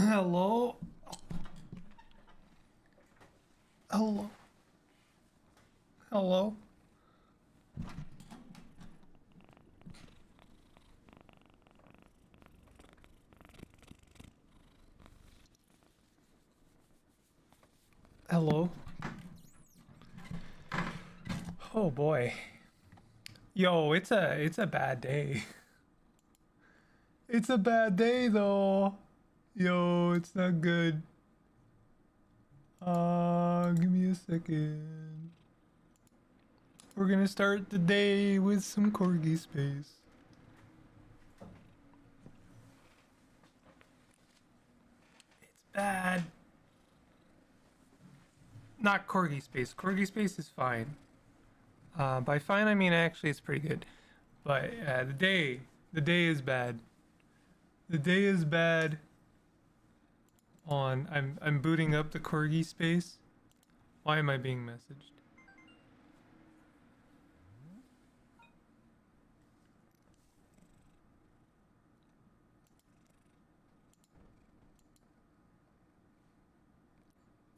Hello? Hello? Hello? Hello? Oh boy. Yo, it's a bad day. It's a bad day though. Yo, it's not good. Give me a second. We're gonna start the day with some corgi space. It's bad. Not corgi space. Corgi space is fine. By fine I mean actually it's pretty good. But the day is bad. The day is bad. On, I'm booting up the corgi space. Why am I being messaged?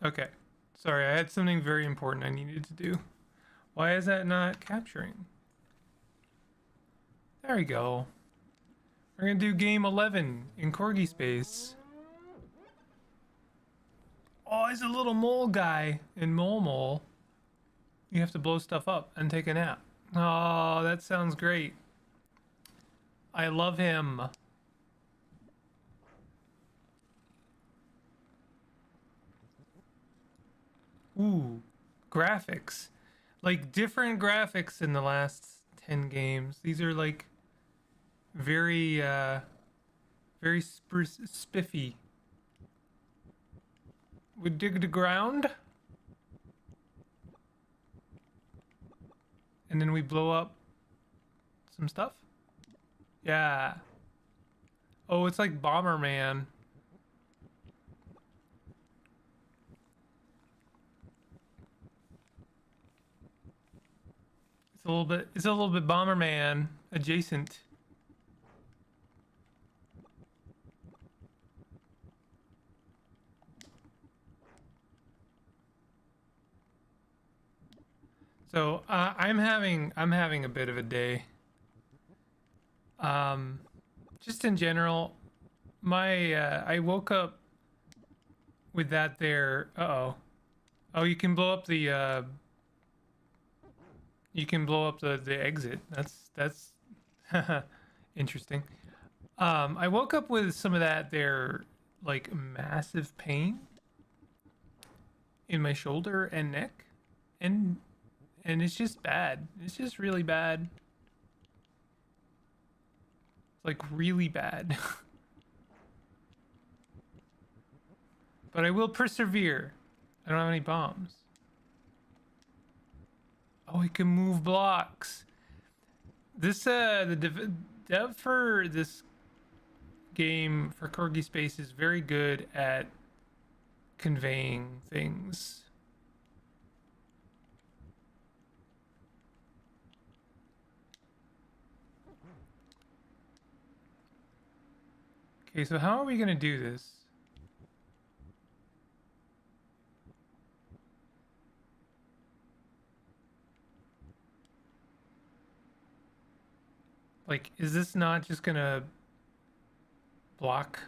Okay. Sorry, I had something very important I needed to do. Why is that not capturing? There we go. We're gonna do game 11 in corgi space. Oh, he's a little mole guy in Mole Mole. You have to blow stuff up and take a nap. Oh, that sounds great. I love him. Ooh, graphics. Like different graphics in the last 10 games. These are like very very spiffy. We dig the ground and then we blow up some stuff. Yeah. Oh, it's like Bomberman. It's a little bit Bomberman adjacent. So I'm having a bit of a day. Um, just in general, my I woke up with that there. Uh-oh. Oh, you can blow up the exit. That's interesting. I woke up with some of that there, like massive pain in my shoulder and neck, and and it's just bad. It's just really bad. It's like really bad. But I will persevere. I don't have any bombs. Oh, he can move blocks. This the dev for this game for Corgi Space is very good at conveying things. Okay, so how are we gonna do this? Like, is this not just gonna block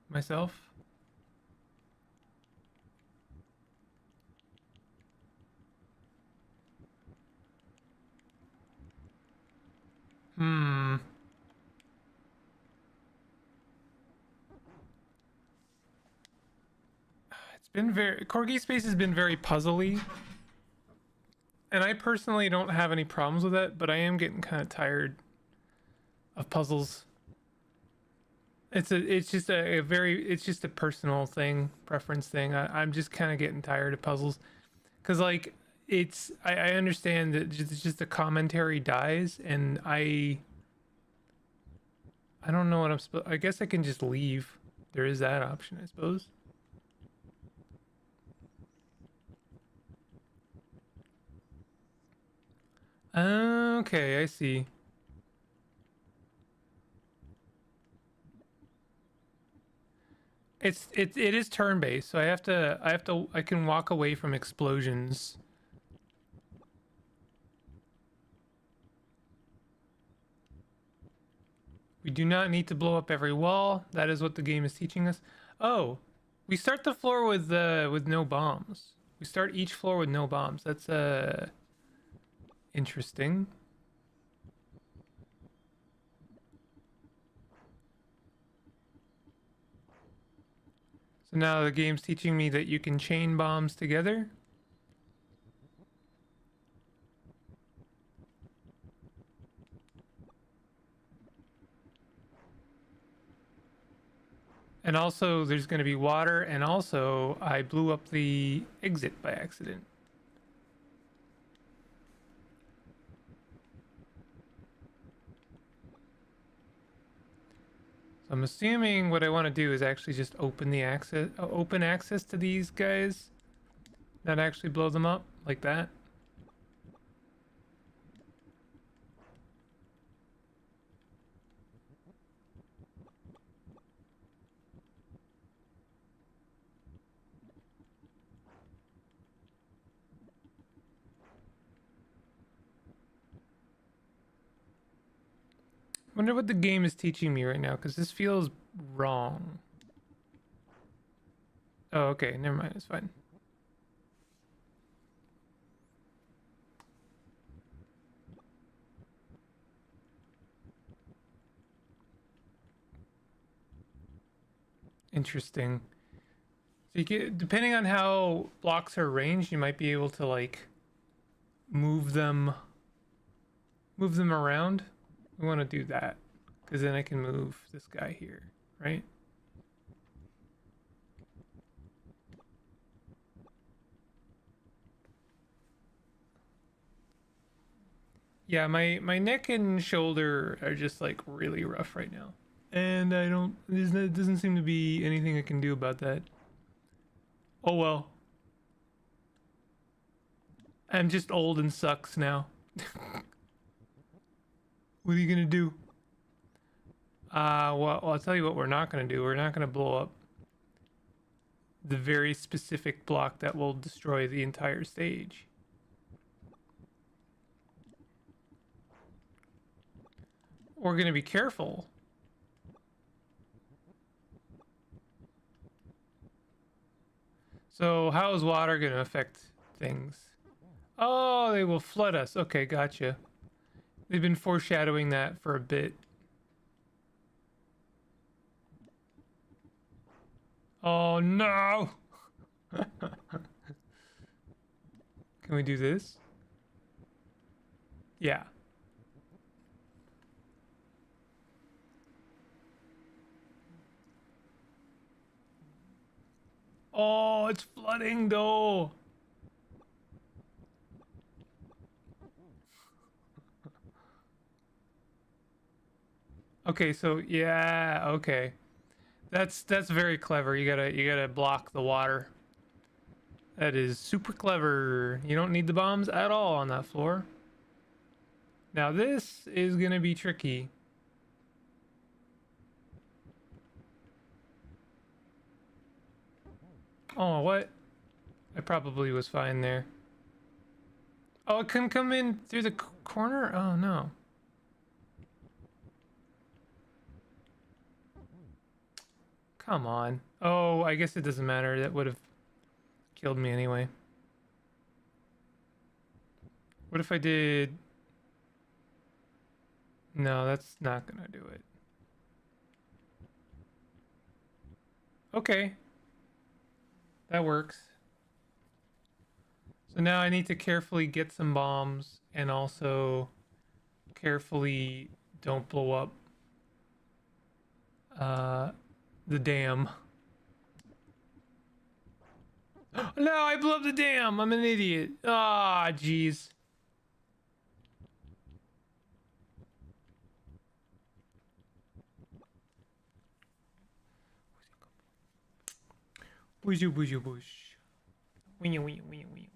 myself? Hmm. It's been very Corgi Space has been very puzzly, and I personally don't have any problems with it, but I am getting kind of tired of puzzles. It's just a personal thing, preference thing. I'm just kind of getting tired of puzzles because like I understand that just the commentary dies, and I don't know what I'm supposed. I guess I can just leave. There is that option, I suppose. Okay, I see. It is turn based, so I can walk away from explosions. We do not need to blow up every wall. That is what the game is teaching us. Oh, we start the floor with no bombs. We start each floor with no bombs. That's interesting. So now the game's teaching me that you can chain bombs together. And also there's going to be water, and also I blew up the exit by accident. So I'm assuming what I want to do is actually just open access to these guys, not actually blow them up like that. Wonder what the game is teaching me right now, because this feels wrong. Oh, okay, never mind, it's fine. Interesting. So you get, depending on how blocks are arranged, you might be able to like move them around. We want to do that because then I can move this guy here, right? Yeah, my neck and shoulder are just like really rough right now. And I don't, there doesn't seem to be anything I can do about that. Oh well. I'm just old and sucks now. What are you gonna do? Well, I'll tell you what we're not gonna do. We're not gonna blow up the very specific block that will destroy the entire stage. We're gonna be careful. So how is water gonna affect things? Oh, they will flood us. Okay, gotcha. They've been foreshadowing that for a bit. Oh no! Can we do this? Yeah. Oh, it's flooding though. Okay, so yeah, okay. That's very clever. You gotta block the water. That is super clever. You don't need the bombs at all on that floor. Now this is gonna be tricky. Oh, what? I probably was fine there. Oh, it couldn't come in through the corner? Oh no. Come on. Oh, I guess it doesn't matter. That would have killed me anyway. What if I did... No, that's not gonna do it. Okay. That works. So now I need to carefully get some bombs and also carefully don't blow up the dam. No, I blew up the dam. I'm an idiot. Ah, jeez. Bush, bush, bush. Wee, wee, wee, wee.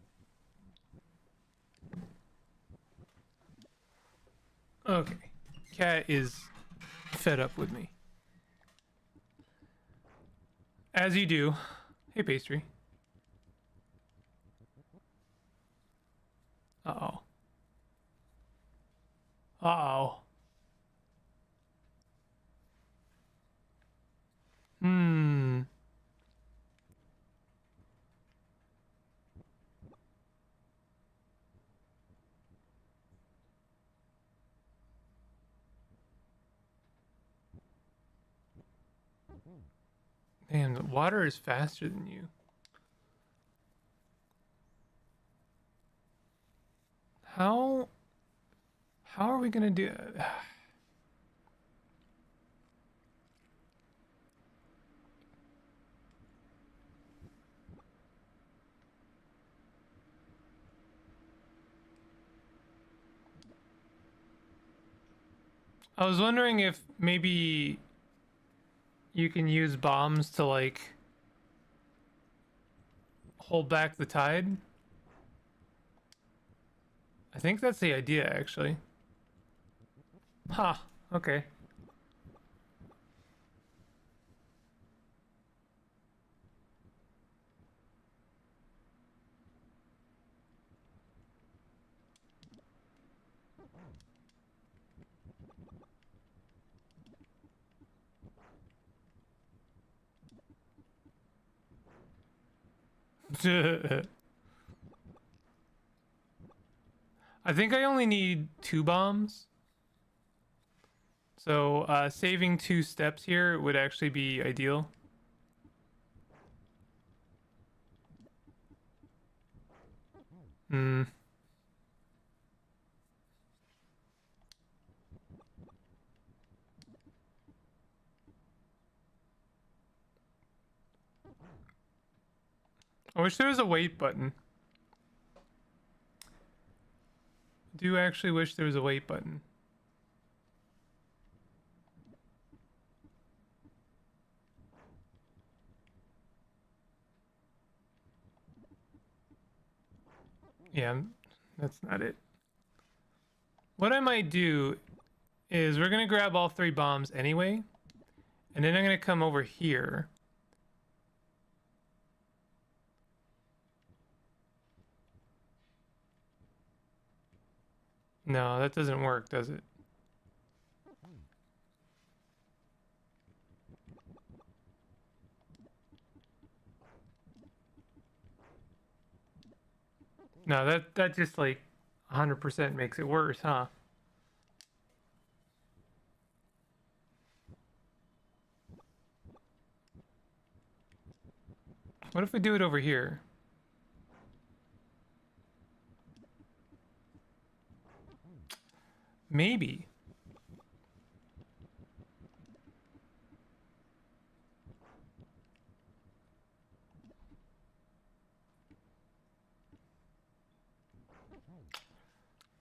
Okay. Cat is fed up with me. As you do. Hey, pastry. Uh-oh. Uh-oh. Hmm. Man, the water is faster than you. How are we gonna do it? I was wondering if maybe you can use bombs to like hold back the tide. I think that's the idea, actually. Huh. Okay. I think I only need 2 bombs. So saving 2 steps here would actually be ideal. Hmm. I wish there was a wait button. I do actually wish there was a wait button. Yeah, that's not it. What I might do is we're gonna grab all 3 bombs anyway, and then I'm gonna come over here. No, that doesn't work, does it? No, that just like 100% makes it worse, huh? What if we do it over here? Maybe.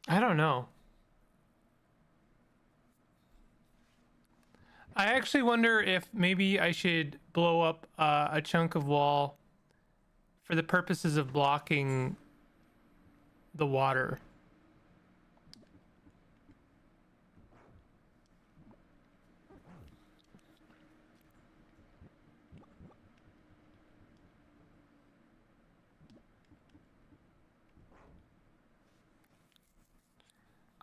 I don't know. I actually wonder if maybe I should blow up a chunk of wall for the purposes of blocking the water.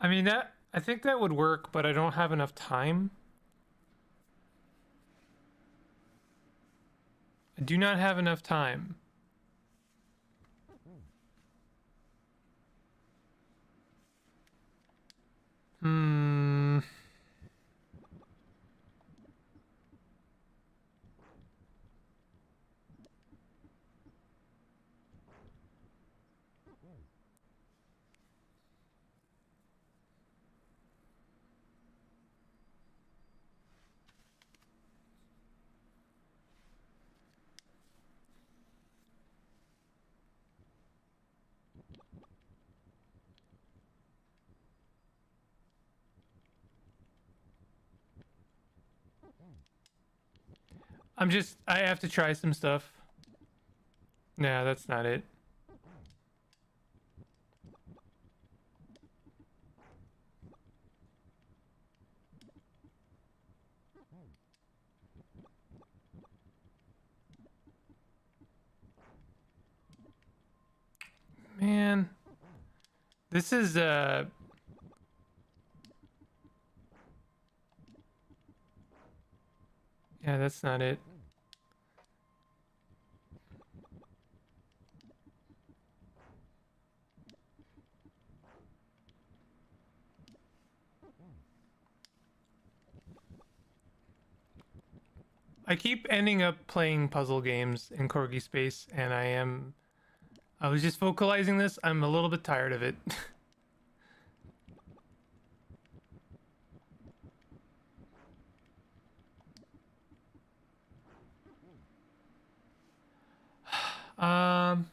I mean, I think that would work, but I don't have enough time. I do not have enough time. Hmm. I have to try some stuff. Nah, that's not it. This is yeah, that's not it. I keep ending up playing puzzle games in Corgi Space, and I was just vocalizing this. I'm a little bit tired of it. um,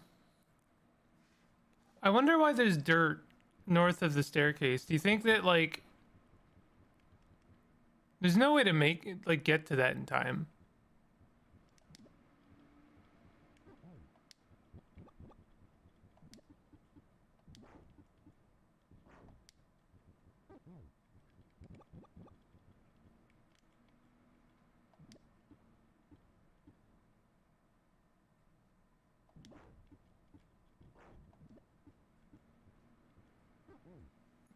I wonder why there's dirt north of the staircase. Do you think that, like, there's no way to make it, like, get to that in time?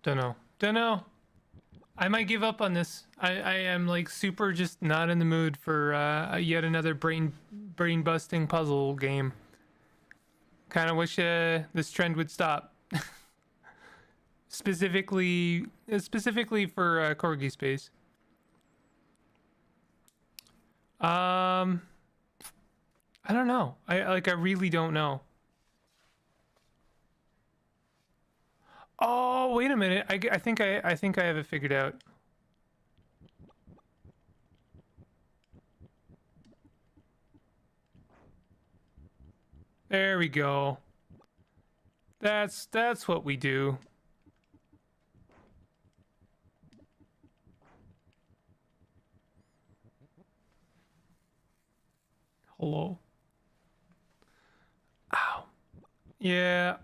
Don't know. Don't know. I might give up on this. I am like super just not in the mood for yet another brain busting puzzle game. Kind of wish this trend would stop. Specifically for Corgi Space. Um, I don't know. I really don't know. Oh, wait a minute. I think I have it figured out. There we go. That's what we do. Hello. Ow. Yeah.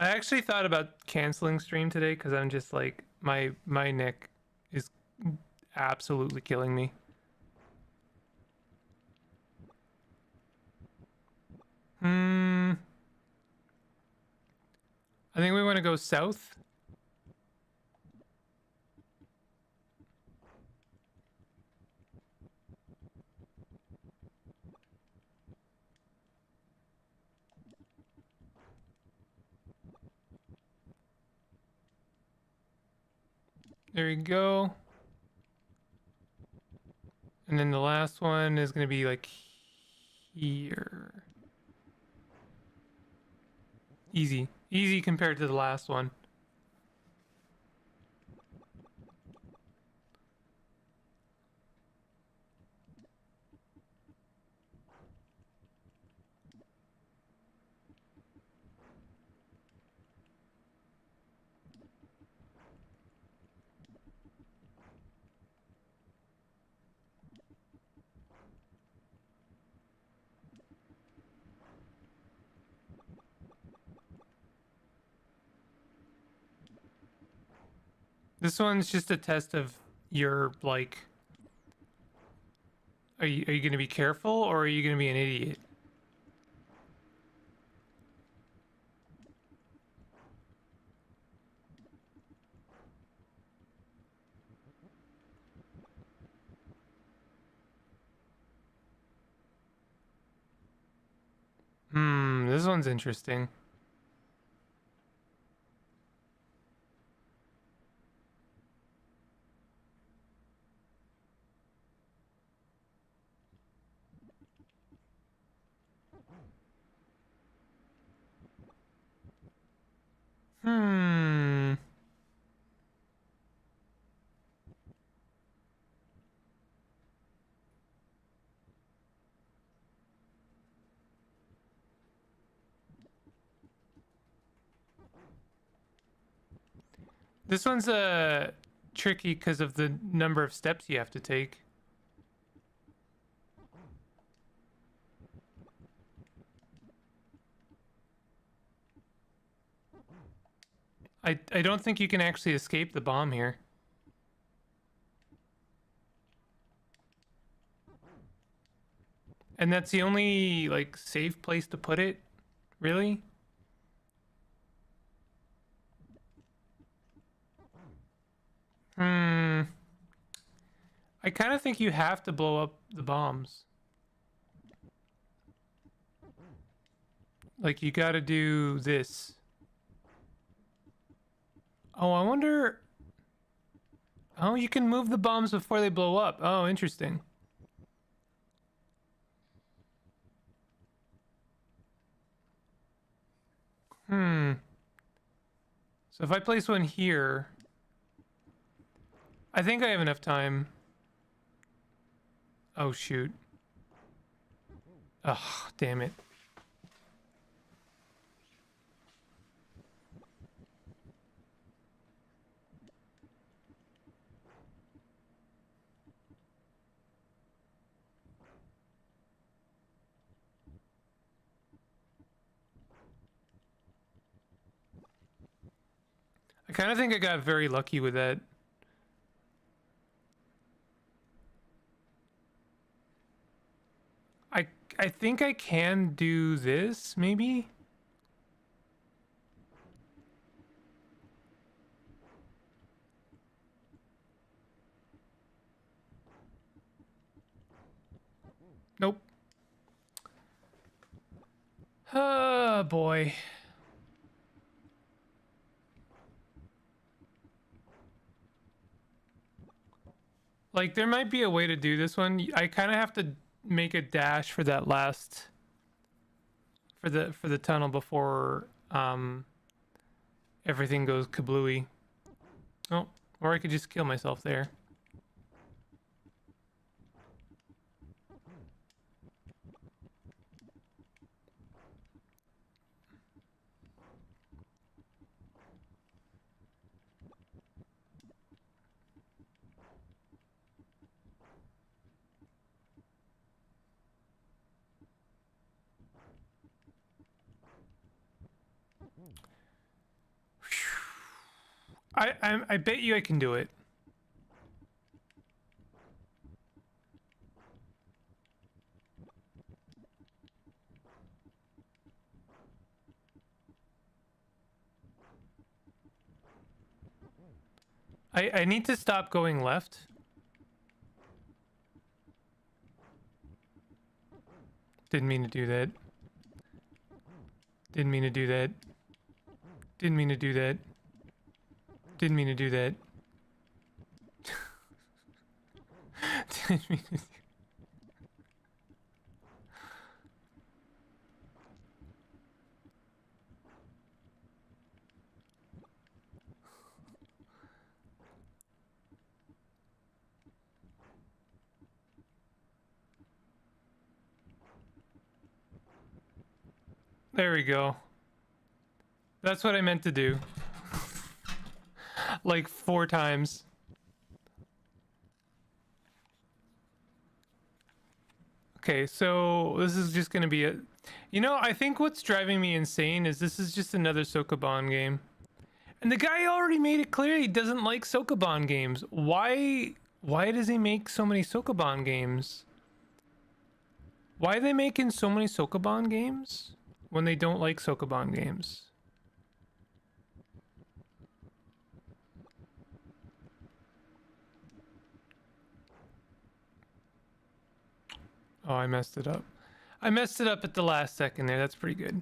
I actually thought about canceling stream today because I'm just like my neck is absolutely killing me. Hmm. I think we want to go south. There we go. And then the last one is going to be like here. Easy. Easy compared to the last one. This one's just a test of your like are you going to be careful or are you going to be an idiot? This one's interesting. Hmm. This one's tricky because of the number of steps you have to take. I don't think you can actually escape the bomb here. And that's the only like safe place to put it? Really? Hmm. I kind of think you have to blow up the bombs. Like, you gotta do this. Oh, I wonder... Oh, you can move the bombs before they blow up. Oh, interesting. Hmm. So if I place one here... I think I have enough time. Oh, shoot. Oh, damn it. I kind of think I got very lucky with that. I I think I can do this, maybe? Nope. Oh, boy. Like, there might be a way to do this one. I kind of have to make a dash for that last... for the tunnel before everything goes kablooey. Oh, or I could just kill myself there. I bet you I can do it. I need to stop going left. Didn't mean to do that. Didn't mean to do that. Didn't mean to do that. Didn't mean to do that. Didn't mean to do... There we go. That's what I meant to do. Like 4 times. Okay, so this is just gonna be a... You know, I think what's driving me insane is this is just another Sokoban game. And the guy already made it clear he doesn't like Sokoban games. Why does he make so many Sokoban games? Why are they making so many Sokoban games when they don't like Sokoban games? Oh, I messed it up. I messed it up at the last second there. That's pretty good.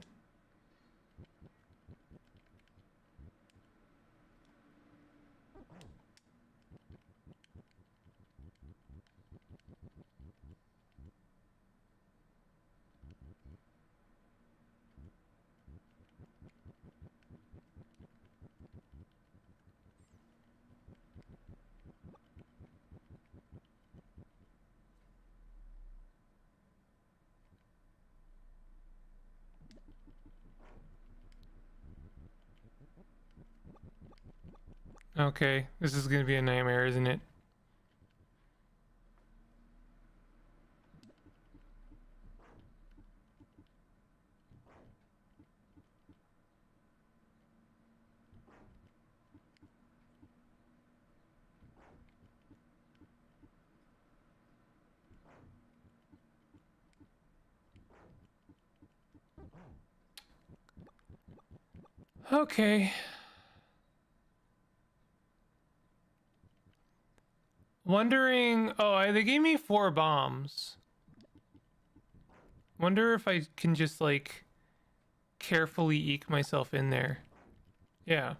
Okay, this is gonna be a nightmare, isn't it? Okay. Wondering. Oh, they gave me 4 bombs. Wonder if I can just like carefully eke myself in there. Yeah.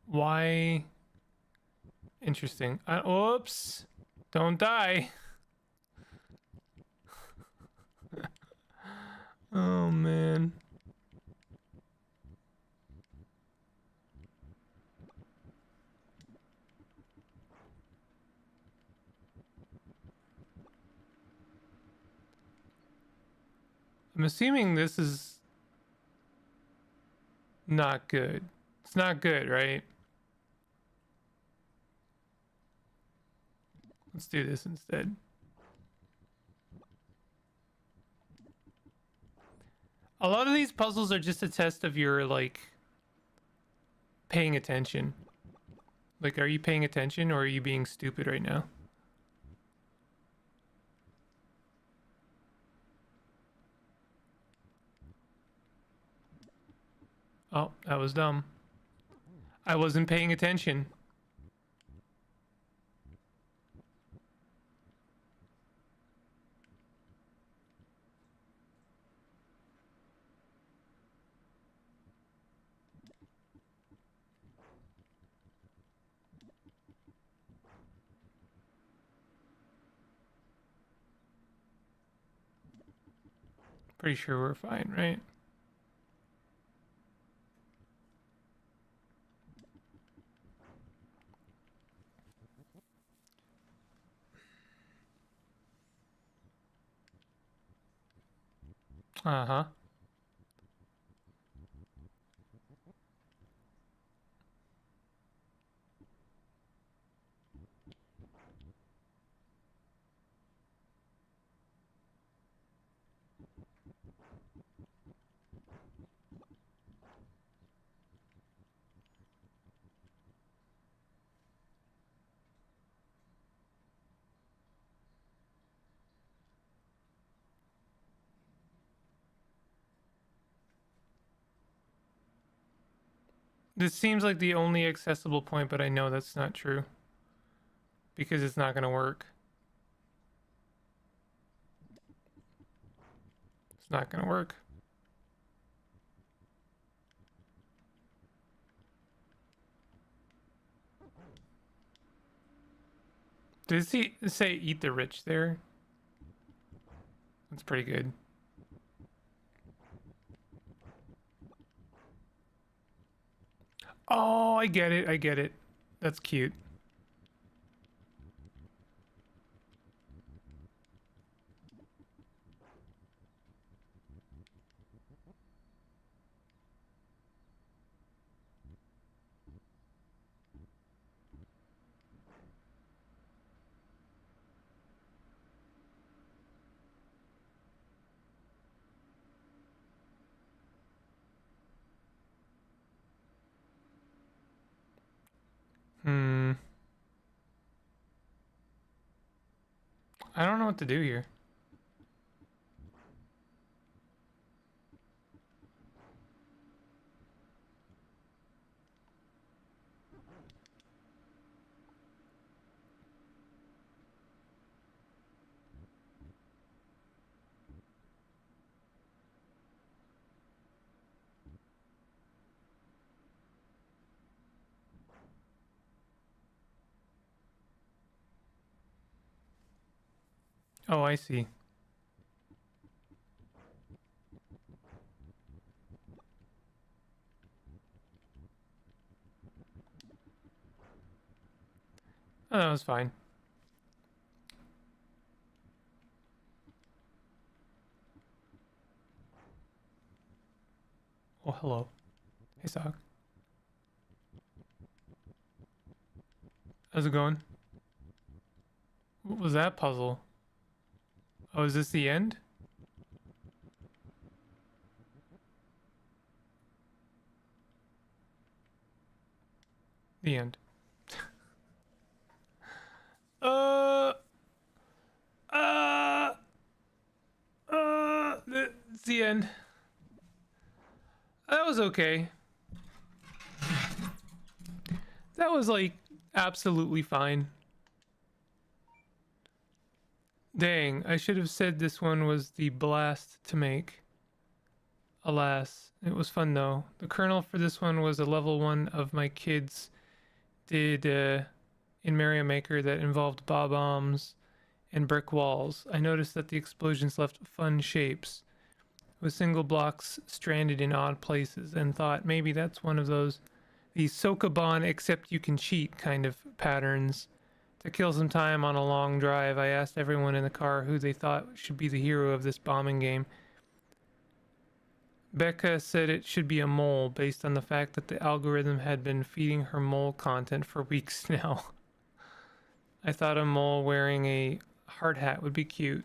Why? Interesting. Oops. Don't die. Oh man. I'm assuming this is not good. It's not good, right? Let's do this instead. A lot of these puzzles are just a test of your, like, paying attention. Like, are you paying attention or are you being stupid right now? Oh, that was dumb. I wasn't paying attention. Pretty sure we're fine, right? Uh-huh. This seems like the only accessible point, but I know that's not true. Because it's not gonna work. It's not gonna work. Did he say eat the rich there? That's pretty good. Oh, I get it. I get it. That's cute. Hmm. I don't know what to do here. Oh, I see. Oh, that was fine. Oh, hello. Hey, Sock. How's it going? What was that puzzle? Oh, is this the end? The end. uh, uh, it's the end. That was okay. That That was like absolutely fine. Dang, I should have said this one was the blast to make. Alas, it was fun though. The kernel for this one was a level 1 of my kids did in Mario Maker that involved bob-ombs and brick walls. I noticed that the explosions left fun shapes with single blocks stranded in odd places and thought maybe that's one of those these Sokoban except you can cheat kind of patterns. To kill some time on a long drive, I asked everyone in the car who they thought should be the hero of this bombing game. Becca said it should be a mole based on the fact that the algorithm had been feeding her mole content for weeks now. I thought a mole wearing a hard hat would be cute.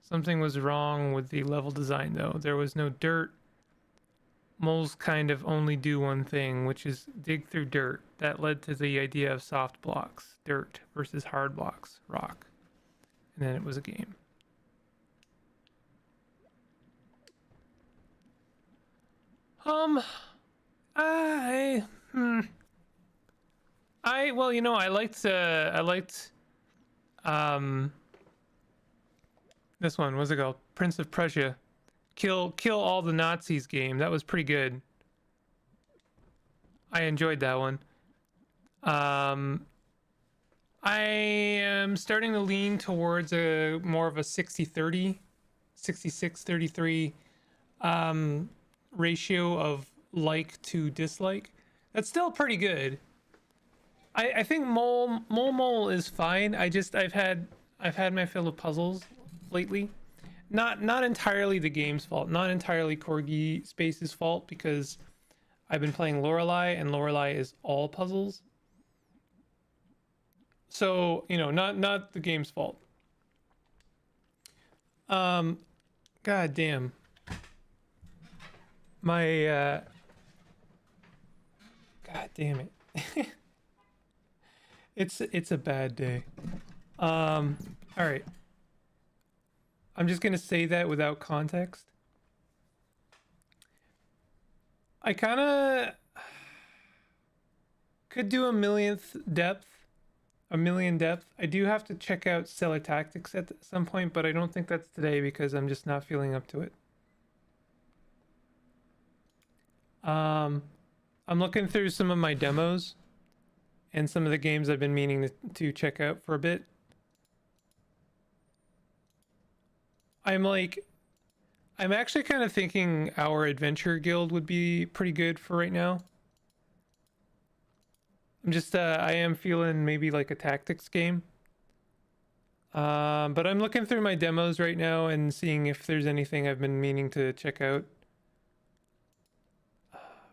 Something was wrong with the level design though. There was no dirt. Moles kind of only do one thing, which is dig through dirt. That led to the idea of soft blocks, dirt versus hard blocks, rock. And then it was a game. Well, you know, I liked this one, what's it called? Prince of Prussia. Kill all the Nazis game. That was pretty good. I enjoyed that one. I am starting to lean towards a more of a 60-30, 66-33 ratio of like to dislike. That's still pretty good. I think mole is fine. I've had my fill of puzzles lately. Not entirely the game's fault, not entirely Corgi Space's fault, because I've been playing Lorelei and Lorelei is all puzzles. So, you know, not the game's fault. God damn. My God damn it. It's a bad day. All right. I'm just gonna say that without context. I kind of could do a million depth. I do have to check out Stellar Tactics at some point, but I don't think that's today because I'm just not feeling up to it. I'm looking through some of my demos and some of the games I've been meaning to check out for a bit. I'm actually kind of thinking our adventure guild would be pretty good for right now. I am feeling maybe like a tactics game. But I'm looking through my demos right now and seeing if there's anything I've been meaning to check out.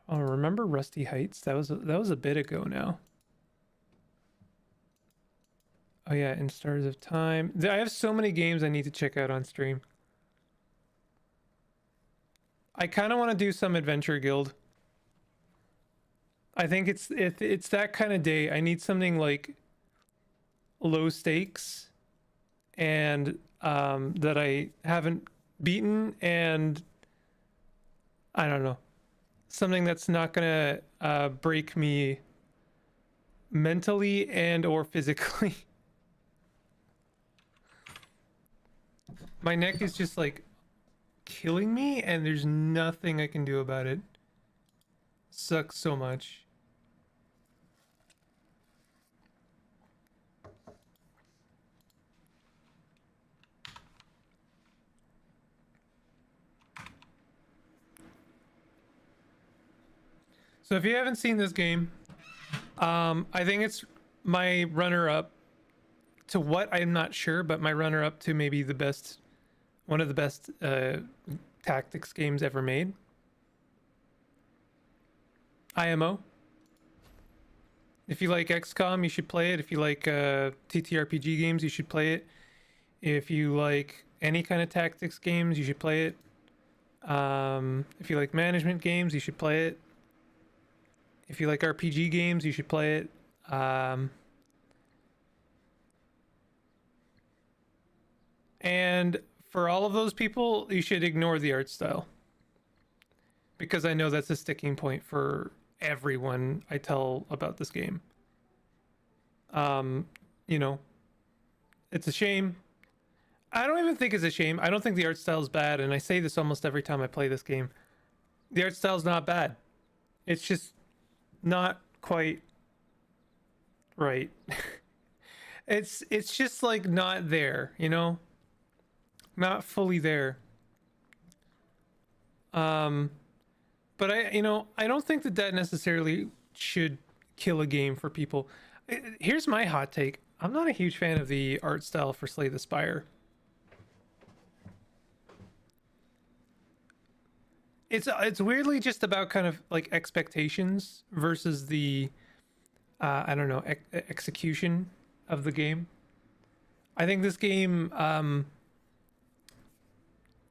Oh, remember Rusty Heights? That was a bit ago now. Oh yeah, in Stars of Time. I have so many games I need to check out on stream. I kind of want to do some Adventure Guild. I think it's that kind of day. I need something like low stakes and that I haven't beaten, and I don't know, something that's not gonna break me mentally and or physically. My neck is just like killing me and there's nothing I can do about it. Sucks so much. So if you haven't seen this game, I think it's my runner-up to what I'm not sure, but my runner-up to maybe the best, one of the best tactics games ever made. IMO. If you like XCOM, you should play it. If you like TTRPG games, you should play it. If you like any kind of tactics games, you should play it. If you like management games, you should play it. If you like RPG games, you should play it. And for all of those people, you should ignore the art style. Because I know that's a sticking point for everyone I tell about this game. You know, it's a shame. I don't even think it's a shame. I don't think the art style is bad, and I say this almost every time I play this game. The art style's not bad. It's just not quite right. It's just like not there, you know? Not fully there. Um but I don't think that that necessarily should kill a game for people. Here's my hot take. I'm not a huge fan of the art style for Slay the Spire. It's weirdly just about kind of like expectations versus the I don't know, execution of the game. I think this game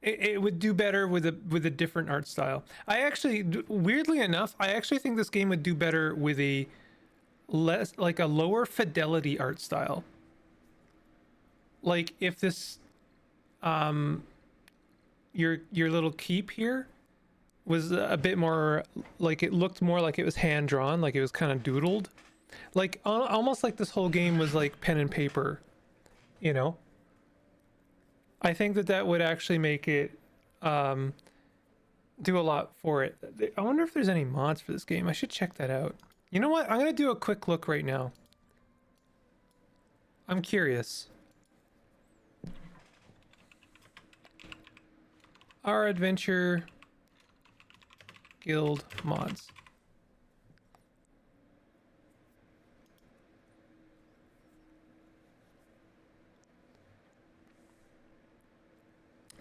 it would do better with a different art style. I actually, weirdly enough, I actually think this game would do better with a less, like a lower fidelity art style. Like if this your little keep here was a bit more, like it looked more like it was hand drawn, like it was kind of doodled, like almost like this whole game was like pen and paper, you know. I think that that would actually make it do a lot for it. I wonder if there's any mods for this game. I should check that out. You know what? I'm gonna do a quick look right now. I'm curious. Our Adventure Guild mods.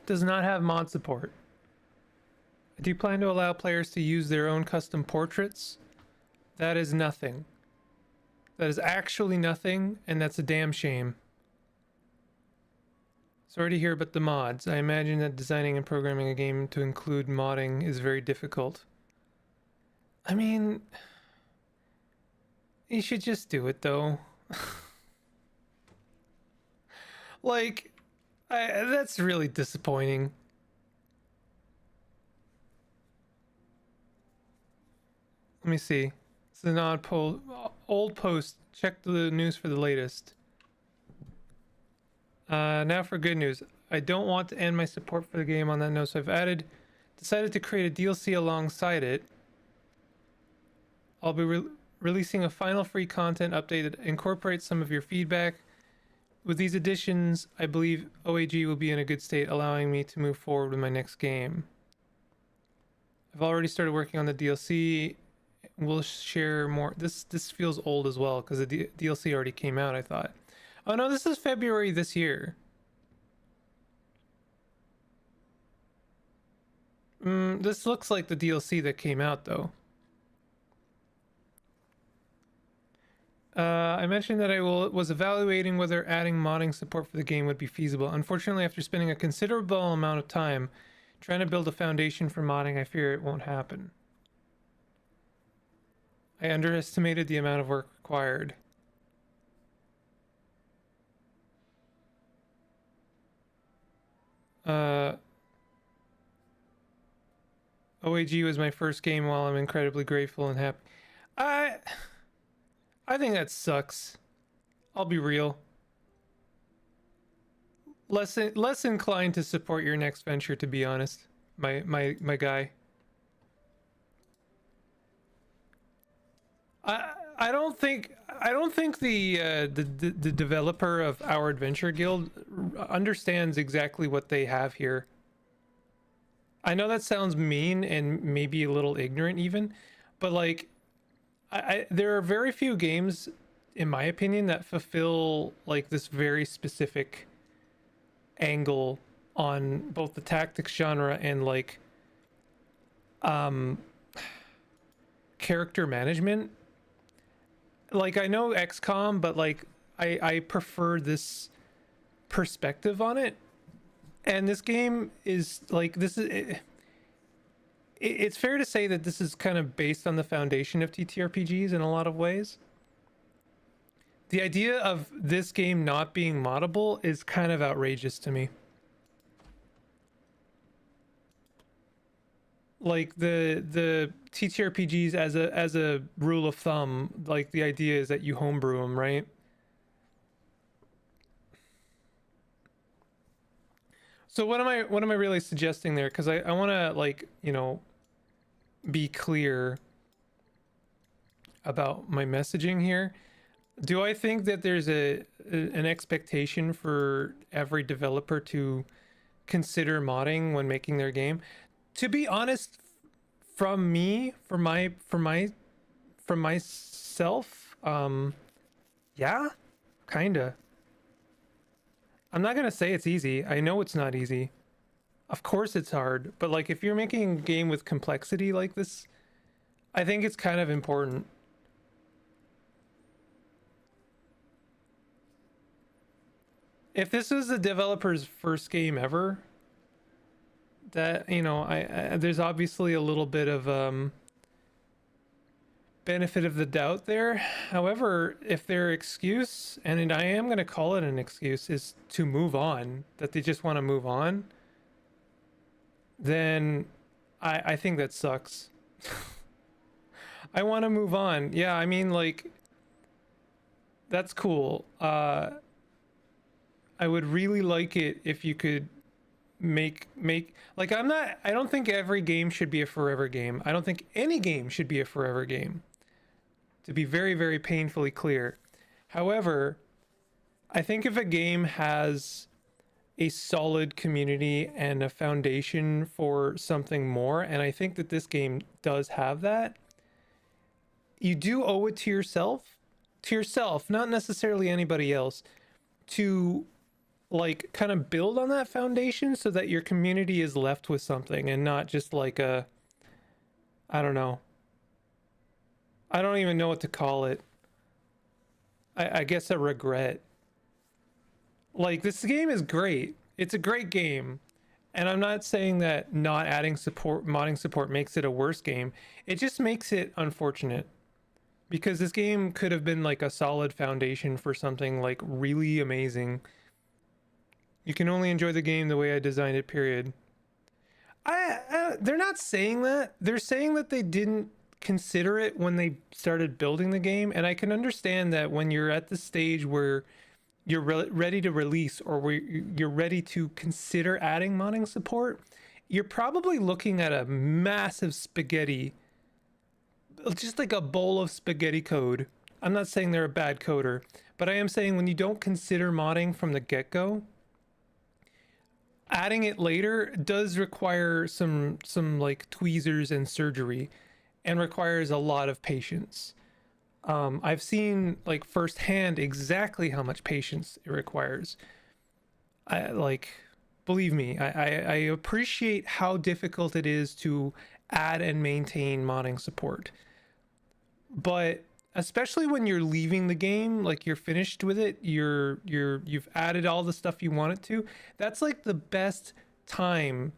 Does not have mod support. Do you plan to allow players to use their own custom portraits? That is nothing. That is actually nothing, and that's a damn shame. Sorry to hear about the mods. I imagine that designing and programming a game to include modding is very difficult. I mean, you should just do it though. Like, that's really disappointing. Let me see. It's an old post. Check the news for the latest. Now for good news. I don't want to end my support for the game on that note, so I've decided to create a DLC alongside it. I'll be releasing a final free content update that incorporates some of your feedback. With these additions, I believe OAG will be in a good state, allowing me to move forward with my next game. I've already started working on the DLC. We'll share more. This feels old as well because the DLC already came out, I thought. Oh no, this is February this year. This looks like the DLC that came out though. I mentioned that I was evaluating whether adding modding support for the game would be feasible. Unfortunately, after spending a considerable amount of time trying to build a foundation for modding, I fear it won't happen. I underestimated the amount of work required. OAG was my first game. While I'm incredibly grateful and happy, I think that sucks. I'll be real. Less inclined to support your next venture, to be honest. My guy. I don't think the developer of Our Adventure Guild understands exactly what they have here. I know that sounds mean and maybe a little ignorant even, but like there are very few games in my opinion that fulfill like this very specific angle on both the tactics genre and like character management. Like I know XCOM, but like I prefer this perspective on it. And this game is like it's fair to say that this is kind of based on the foundation of TTRPGs in a lot of ways. The idea of this game not being moddable is kind of outrageous to me. Like the TTRPGs as a rule of thumb, like the idea is that you homebrew them, right? So what am I really suggesting there? Because I want to, like, be clear about my messaging here. Do I think that there's an expectation for every developer to consider modding when making their game? To be honest, from me, from myself, yeah, kinda. I'm not gonna say it's easy. I know it's not easy. Of course it's hard, but like if you're making a game with complexity like this, I think it's kind of important. If this was the developer's first game ever, that I there's obviously a little bit of benefit of the doubt there. However, if their excuse, and I am going to call it an excuse, is to move on, that they just want to move on, then I think that sucks. I want to move on. Yeah, I mean, like, that's cool. I would really like it if you could make like, I don't think every game should be a forever game. I don't think any game should be a forever game, to be very, very painfully clear. However, I think if a game has a solid community and a foundation for something more, and I think that this game does have that, you do owe it to yourself, not necessarily anybody else, to like kind of build on that foundation so that your community is left with something and not just like a, I don't know. I don't even know what to call it. I guess a regret. Like, this game is great. It's a great game. And I'm not saying that not adding support, modding support, makes it a worse game. It just makes it unfortunate. Because this game could have been like a solid foundation for something like really amazing. You can only enjoy the game the way I designed it, period. They're not saying that. They're saying that they didn't consider it when they started building the game. And I can understand that when you're at the stage where you're ready to release, or where you're ready to consider adding modding support, you're probably looking at a massive spaghetti, just like a bowl of spaghetti code. I'm not saying they're a bad coder, but I am saying when you don't consider modding from the get-go, adding it later does require some like tweezers and surgery, and requires a lot of patience. I've seen like firsthand exactly how much patience it requires. Believe me, I appreciate how difficult it is to add and maintain modding support. But especially when you're leaving the game, like you're finished with it, you've added all the stuff you wanted to, that's like the best time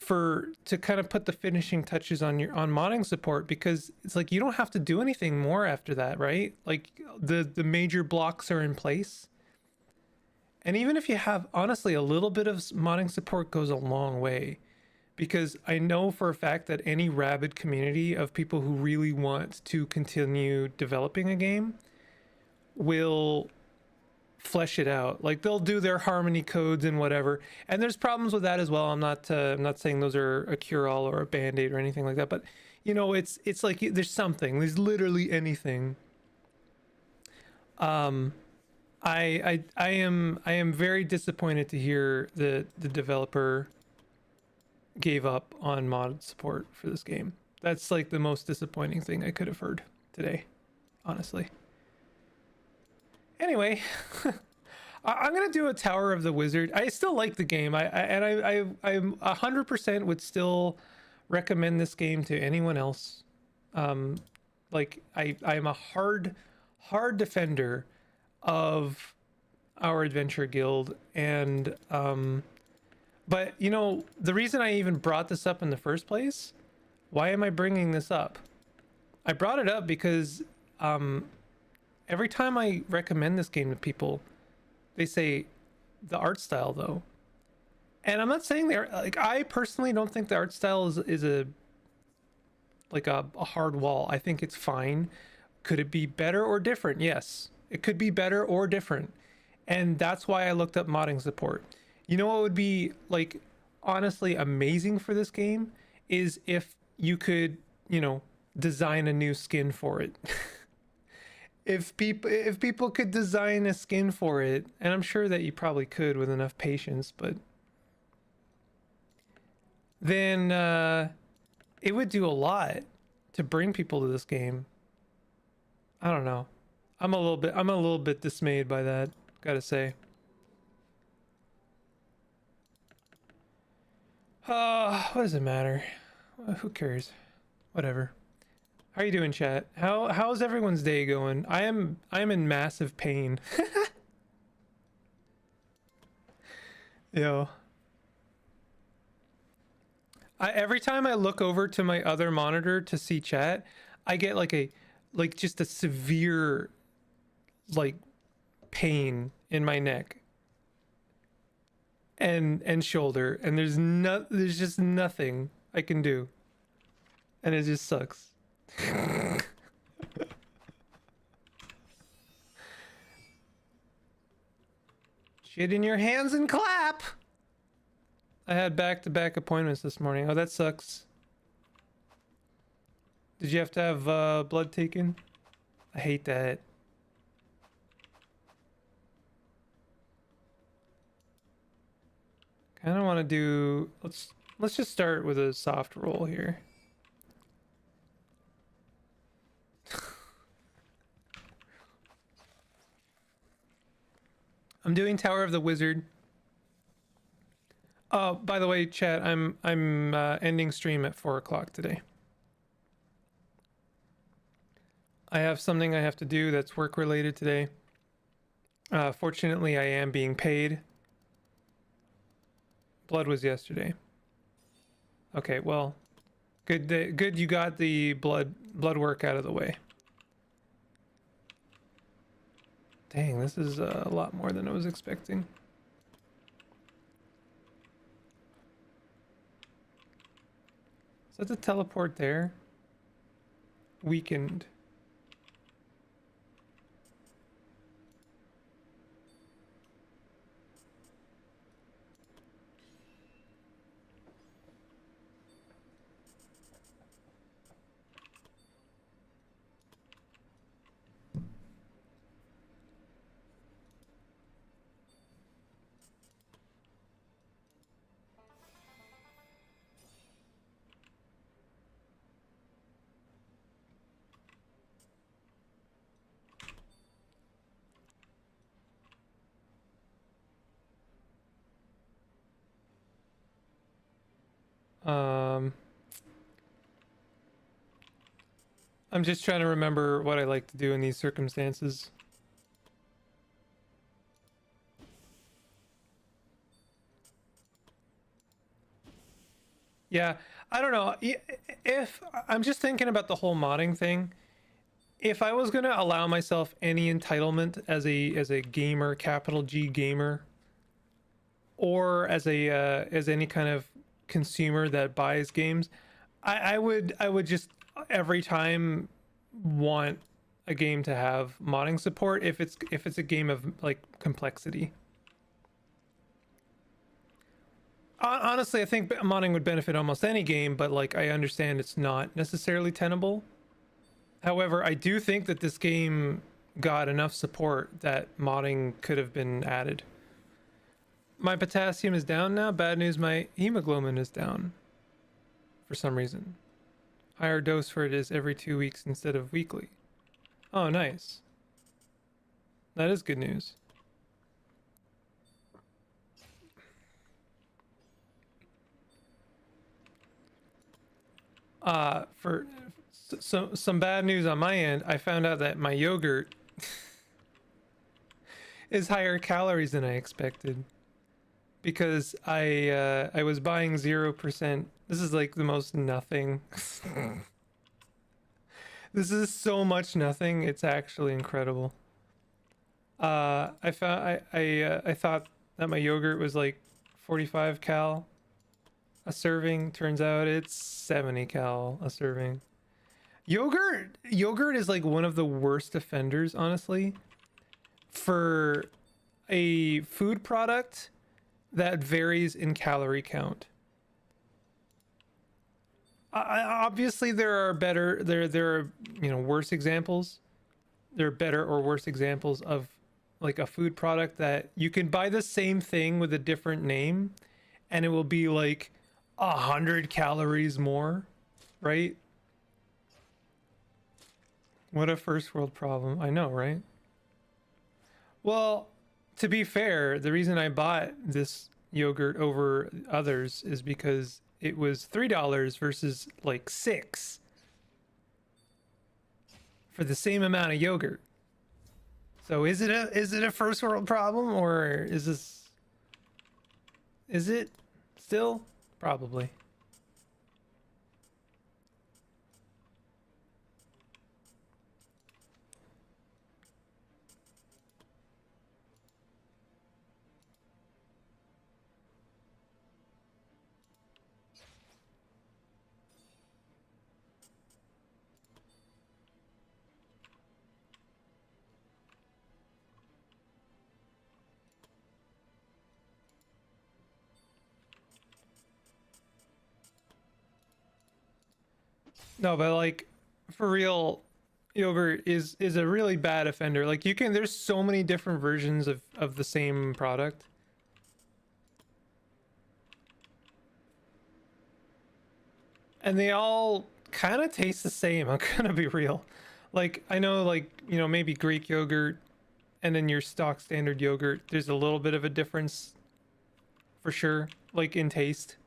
to kind of put the finishing touches on modding support, because it's like you don't have to do anything more after that, right? Like the major blocks are in place. And even if you have, honestly, a little bit of modding support goes a long way, because I know for a fact that any rabid community of people who really want to continue developing a game will flesh it out. Like, they'll do their harmony codes and whatever, and there's problems with that as well. I'm not saying those are a cure-all or a band-aid or anything like that, but it's like there's something, there's literally anything. I am very disappointed to hear that the developer gave up on mod support for this game. That's like the most disappointing thing I could have heard today, honestly. Anyway, I'm gonna do a Tower of the Wizard. I still like the game. I 100% would still recommend this game to anyone else. Like I'm a hard defender of our adventure guild, and but the reason I even brought this up in the first place, why am I bringing this up? I brought it up because every time I recommend this game to people, they say the art style though. And I'm not saying they're like, I personally don't think the art style is a hard wall. I think it's fine. Could it be better or different? Yes, it could be better or different. And that's why I looked up modding support. You know what would be like honestly amazing for this game is if you could, you know, design a new skin for it. If people could design a skin for it, and I'm sure that you probably could with enough patience, but then it would do a lot to bring people to this game. I don't know. I'm a little bit dismayed by that, gotta say. What does it matter? Who cares? Whatever. How are you doing, chat? How's everyone's day going? I am in massive pain. Yo. Every time I look over to my other monitor to see chat, I get like just a severe like pain in my neck and shoulder, and there's just nothing I can do. And it just sucks. Shit in your hands and clap. I had back-to-back appointments this morning. Oh, that sucks. Did you have to have blood taken? I hate that. Kind of want to do. Let's just start with a soft roll here. I'm doing Tower of the Wizard. Oh, by the way, chat, I'm ending stream at 4 o'clock today. I have something I have to do that's work related today. Fortunately, I am being paid. Blood was yesterday. Okay, well, good you got the blood work out of the way. Dang, this is a lot more than I was expecting. Is that the teleport there? Weakened. I'm just trying to remember what I like to do in these circumstances. Yeah, I don't know. If I'm just thinking about the whole modding thing, if I was gonna allow myself any entitlement as a gamer, capital G gamer, or as any kind of consumer that buys games, I would just every time want a game to have modding support if it's a game of like complexity. Honestly, I think modding would benefit almost any game, but like I understand it's not necessarily tenable. However, I do think that this game got enough support that modding could have been added. My potassium is down now. Bad news, my hemoglobin is down for some reason. Higher dose for it is every 2 weeks instead of weekly. Oh, nice. That is good news. For some bad news on my end, I found out that my yogurt is higher calories than I expected because I was buying 0%. This is like the most nothing. This is so much nothing. It's actually incredible. I found I thought that my yogurt was like 45 cal a serving. Turns out it's 70 cal a serving. Yogurt is like one of the worst offenders, honestly, for a food product that varies in calorie count. Obviously, there are better, there are, you know, worse examples. There are better or worse examples of like a food product that you can buy the same thing with a different name, and it will be like 100 calories more, right? What a first world problem. I know, right? Well, to be fair, the reason I bought this yogurt over others is because it was $3 versus like 6 for the same amount of yogurt. So is it a first world problem, or is it still? Probably. No, but like for real, yogurt is a really bad offender. Like you can, there's so many different versions of the same product. And they all kind of taste the same. I'm gonna be real. Like I know, like, you know, maybe Greek yogurt and then your stock standard yogurt, there's a little bit of a difference for sure, like in taste.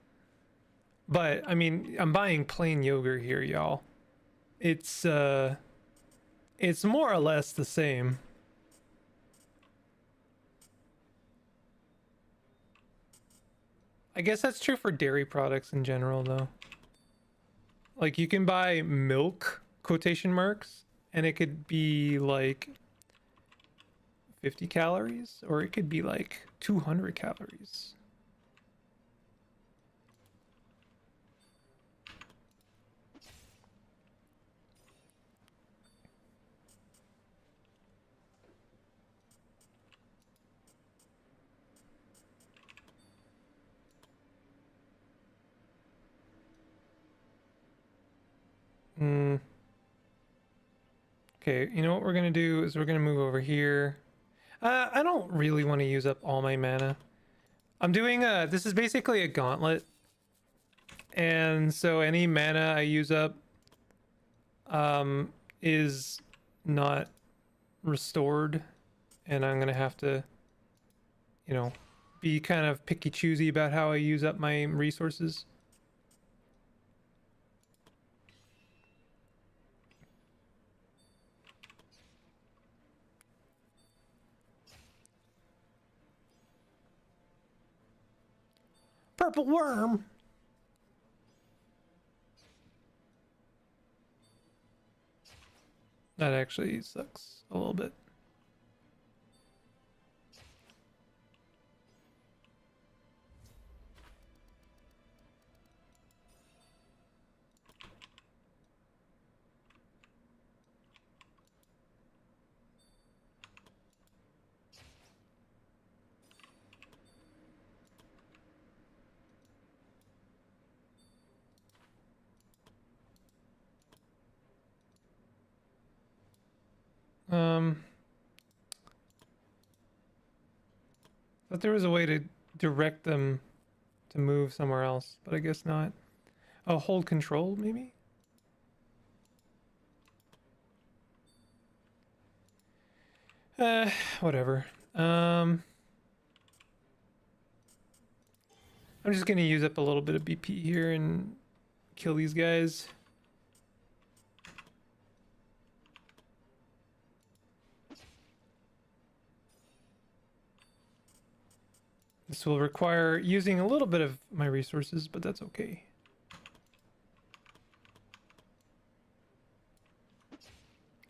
But I mean, I'm buying plain yogurt here, y'all. It's it's more or less the same. I guess that's true for dairy products in general though. Like you can buy milk quotation marks and it could be like 50 calories or it could be like 200 calories. Mm. Okay, you know what we're gonna do is we're gonna move over here. I don't really want to use up all my mana. I'm doing this is basically a gauntlet. And so any mana I use up is not restored, and I'm gonna have to, you know, be kind of picky choosy about how I use up my resources. Purple worm. That actually sucks a little bit. Thought there was a way to direct them to move somewhere else, but I guess not. Oh, hold control, maybe? Whatever. I'm just gonna use up a little bit of BP here and kill these guys. This will require using a little bit of my resources, but that's okay.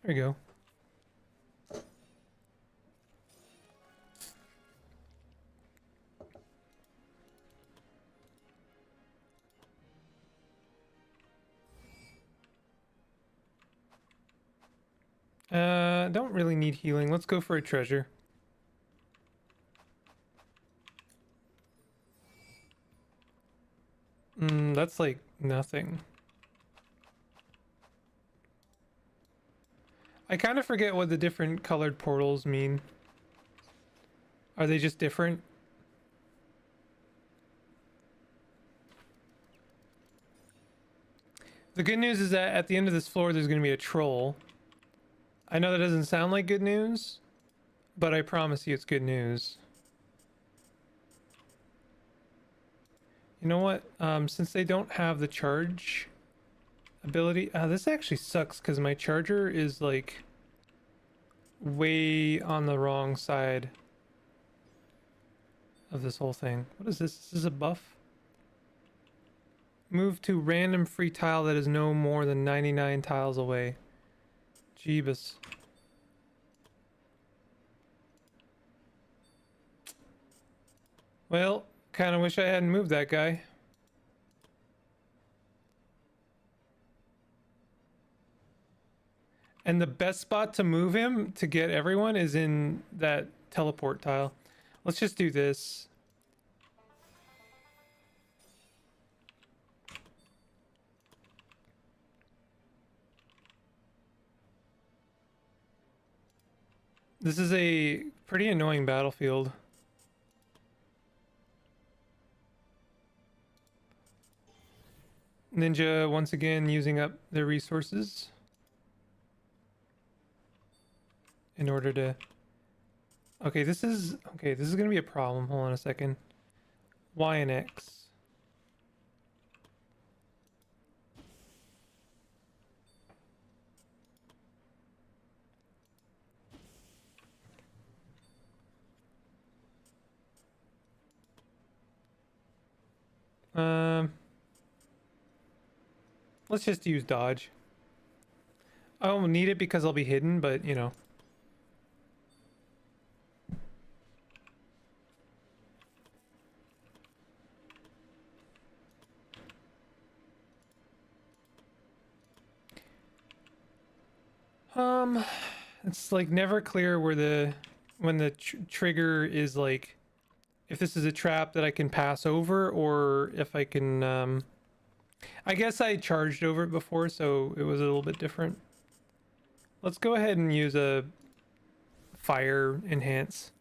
There we go. Don't really need healing. Let's go for a treasure. that's like nothing. I kind of forget what the different colored portals mean. Are they just different? The good news is that at the end of this floor, there's going to be a troll. I know that doesn't sound like good news, but I promise you it's good news. You know what? Since they don't have the charge ability... this actually sucks because my charger is like way on the wrong side of this whole thing. What is this? This is a buff? Move to random free tile that is no more than 99 tiles away. Jeebus. Well, kind of wish I hadn't moved that guy. And the best spot to move him to get everyone is in that teleport tile. Let's just do this. This is a pretty annoying battlefield. Ninja once again using up their resources in order to... Okay, this is gonna be a problem. Hold on a second. Y and X. Let's just use dodge. I won't need it because I'll be hidden, but you know. It's like never clear where when the trigger is like, if this is a trap that I can pass over or if I can, I guess I charged over it before, so it was a little bit different. Let's go ahead and use a fire enhance.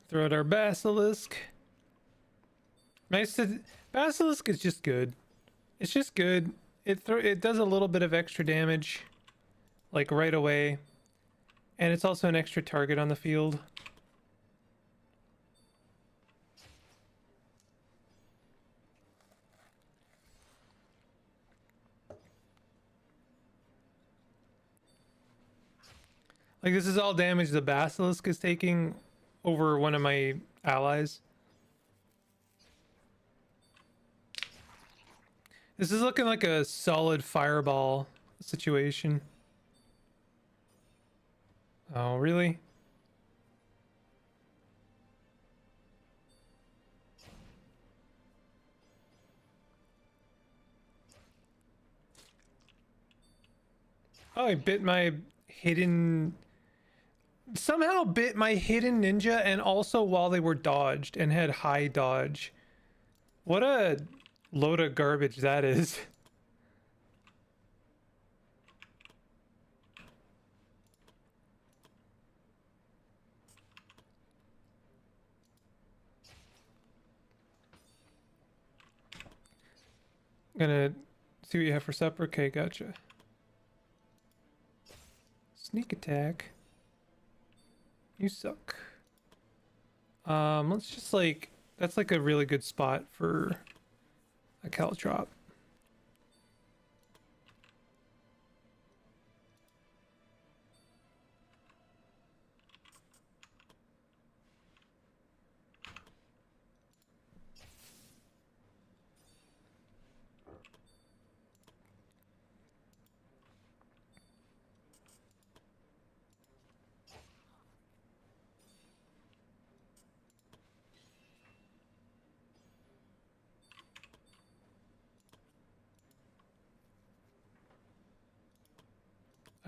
Throw out our basilisk. Basilisk is just good. It's just good. It does a little bit of extra damage, like right away, and it's also an extra target on the field. Like this is all damage the basilisk is taking over one of my allies. This is looking like a solid fireball situation. Oh, really? Oh, I bit my hidden... Somehow bit my hidden ninja and also while they were dodged and had high dodge. What a load of garbage that is. Gonna see what you have for supper. Okay, gotcha. Sneak attack. You suck. Let's just like, that's like a really good spot for a caltrop.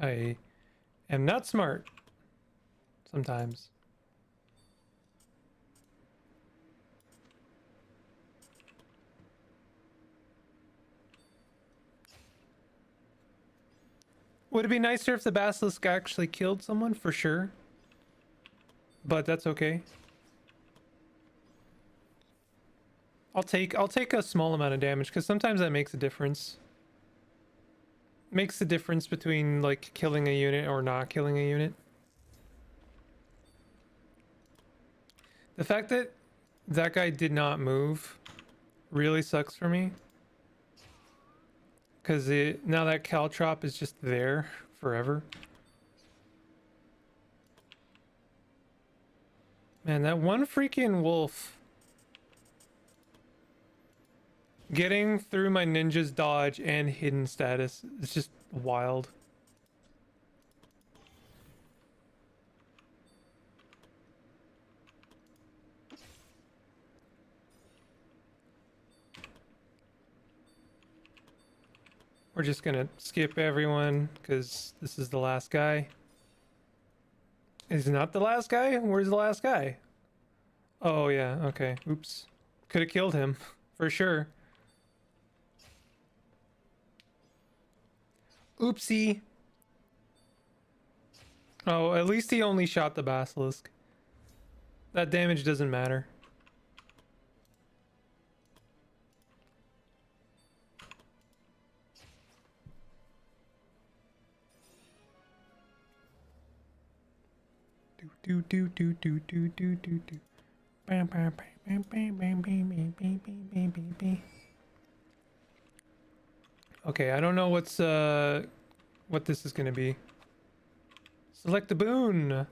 I am not smart sometimes. Would it be nicer if the basilisk actually killed someone? For sure. But that's okay. I'll take a small amount of damage because sometimes that makes a difference. Makes the difference between like killing a unit or not killing a unit. The fact that that guy did not move really sucks for me. Because now that caltrop is just there forever. Man, that one freaking wolf getting through my ninja's dodge and hidden status is just wild. We're just gonna skip everyone because this is the last guy. Is it not the last guy? Where's the last guy? Oh yeah, okay. Oops. Could have killed him for sure. Oopsie. Oh, at least he only shot the basilisk. That damage doesn't matter. Do do do do do do do do. Bam bam bam bam bam bam bam bam bam bam bam bam. Okay, I don't know what this is gonna be. Select the boon.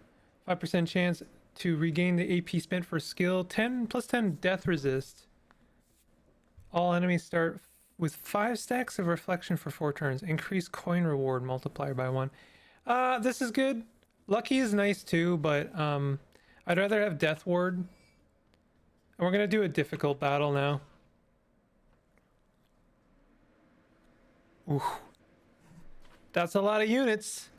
5% chance to regain the AP spent for skill. 10 plus 10 death resist. All enemies start with 5 stacks of reflection for 4 turns. Increase coin reward multiplier by 1. This is good. Lucky is nice too, but I'd rather have Death Ward. And we're gonna do a difficult battle now. Ooh. That's a lot of units.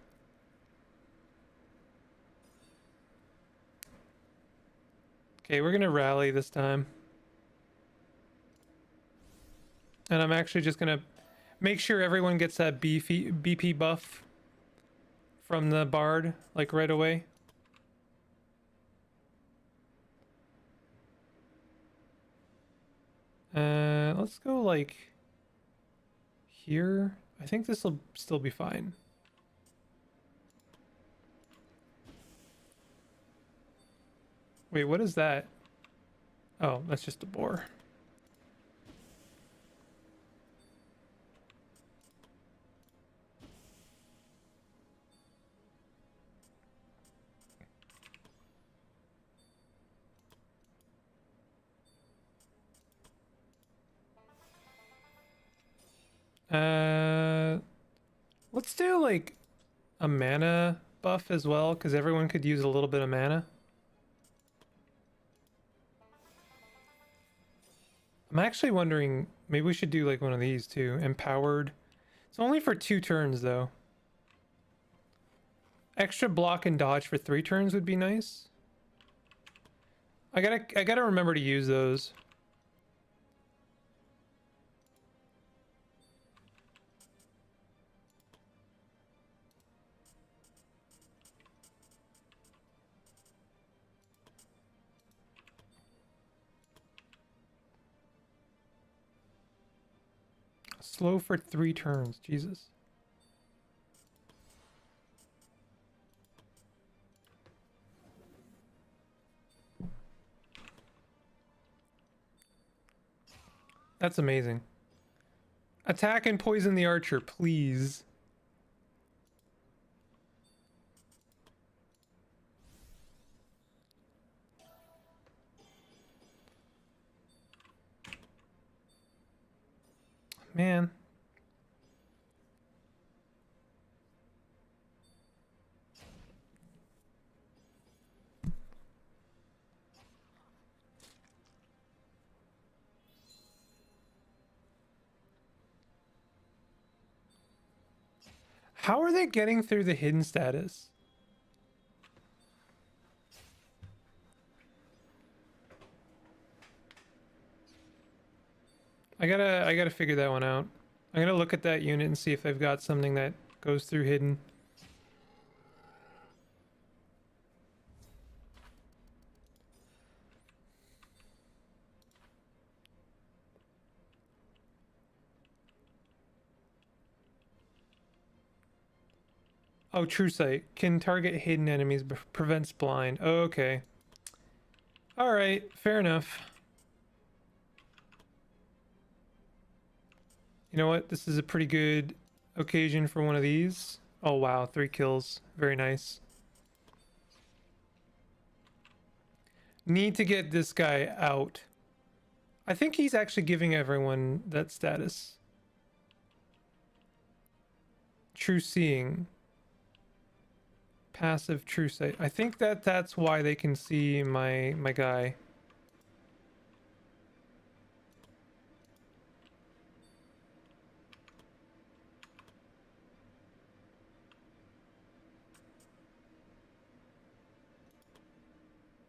Okay, we're gonna rally this time. And I'm actually just gonna make sure everyone gets that BP buff from the bard, like right away. Let's go like here. I think this will still be fine. Wait, what is that? Oh, that's just a boar. Let's do like a mana buff as well, because everyone could use a little bit of mana. I'm actually wondering, maybe we should do like one of these too. Empowered. It's only for 2 turns though. Extra block and dodge for 3 turns would be nice. I gotta remember to use those. Slow for 3 turns, Jesus. That's amazing. Attack and poison the archer, please. Man. How are they getting through the hidden status? I gotta figure that one out. I'm gonna look at that unit and see if they've got something that goes through hidden. Oh, true sight. Can target hidden enemies, but prevents blind. Oh, okay. Alright, fair enough. You know what? This is a pretty good occasion for one of these. Oh wow, 3 kills. Very nice. Need to get this guy out. I think he's actually giving everyone that status. True seeing. Passive true sight. I think that's why they can see my guy.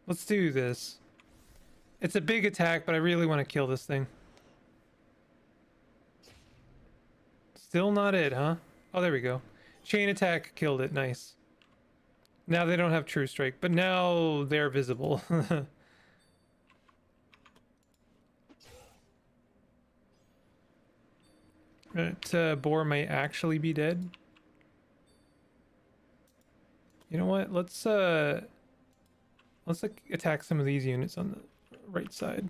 Let's do this. It's a big attack, but I really want to kill this thing. Still not it, huh? Oh, there we go. Chain attack killed it. Nice. Now they don't have true strike, but now they're visible. Boar may actually be dead. You know what? Let's like, attack some of these units on the right side.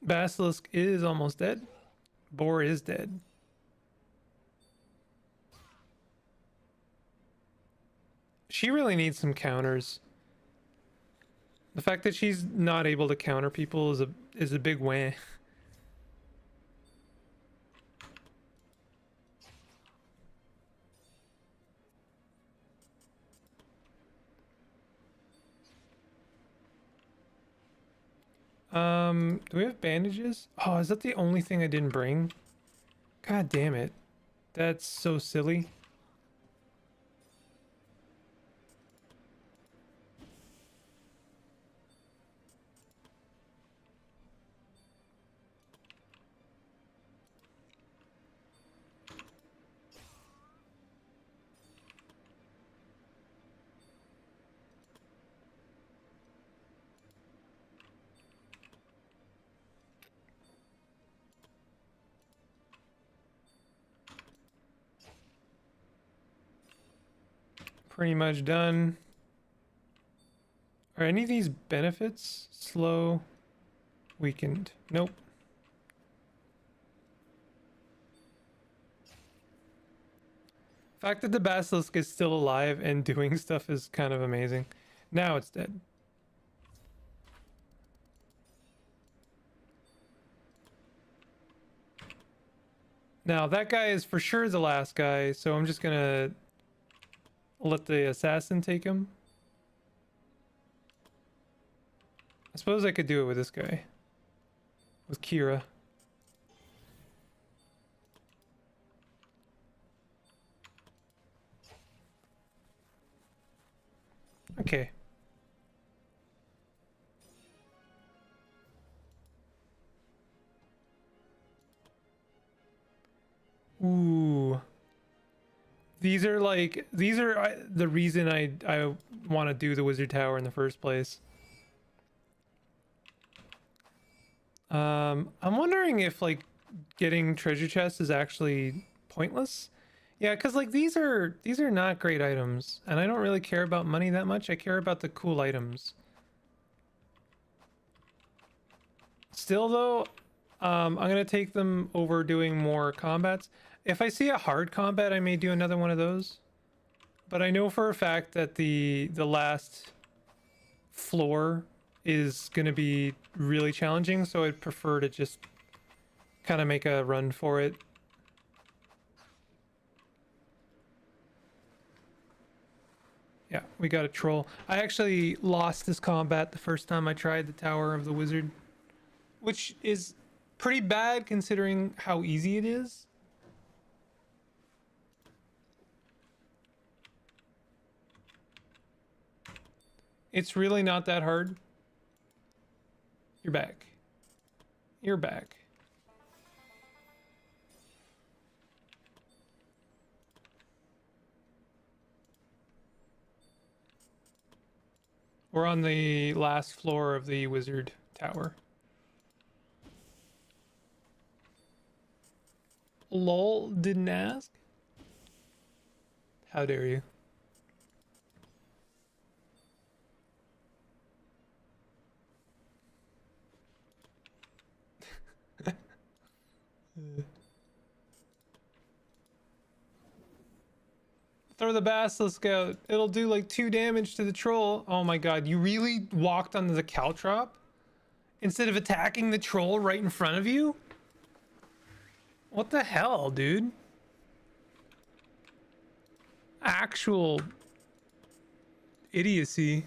Basilisk is almost dead. Boar is dead. She really needs some counters. The fact that she's not able to counter people is a big win. Do we have bandages? Oh, is that the only thing I didn't bring? God damn it. That's so silly. Pretty much done. Are any of these benefits? Slow, weakened. Nope. The fact that the basilisk is still alive and doing stuff is kind of amazing. Now it's dead. Now that guy is for sure the last guy, so I'm just gonna let the assassin take him. I suppose I could do it with this guy. With Kira. Okay. Ooh. These are the reason I want to do the wizard tower in the first place. I'm wondering if like getting treasure chests is actually pointless. Yeah, because like these are not great items, and I don't really care about money that much. I care about the cool items. Still though, I'm gonna take them over doing more combats. If I see a hard combat, I may do another one of those. But I know for a fact that the last floor is gonna be really challenging, so I'd prefer to just kind of make a run for it. Yeah, we got a troll. I actually lost this combat the first time I tried the Tower of the Wizard, which is pretty bad considering how easy it is. It's really not that hard. You're back. You're back. We're on the last floor of the wizard tower. Lol, didn't ask? How dare you? Throw the basilisk out. It'll do like 2 damage to the troll. Oh my god, you really walked onto the caltrop? Instead of attacking the troll right in front of you? What the hell, dude? Actual idiocy.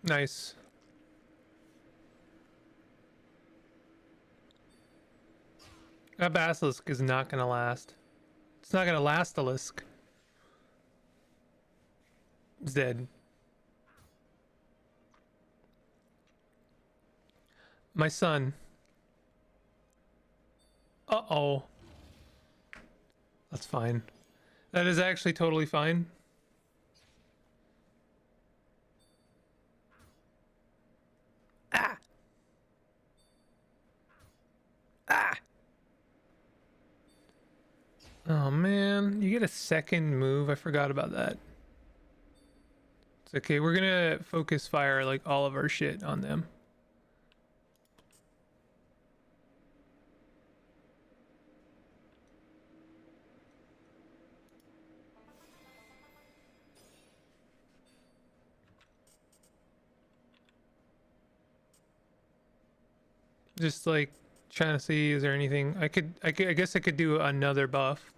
Nice. That basilisk is not gonna last. It's not gonna last, the lisk. It's dead. My son. Uh-oh. That's fine. That is actually totally fine. Ah! Ah! Oh man, you get a second move. I forgot about that. It's okay. We're gonna focus fire like all of our shit on them. Just like trying to see, is there anything I guess I could do another buff.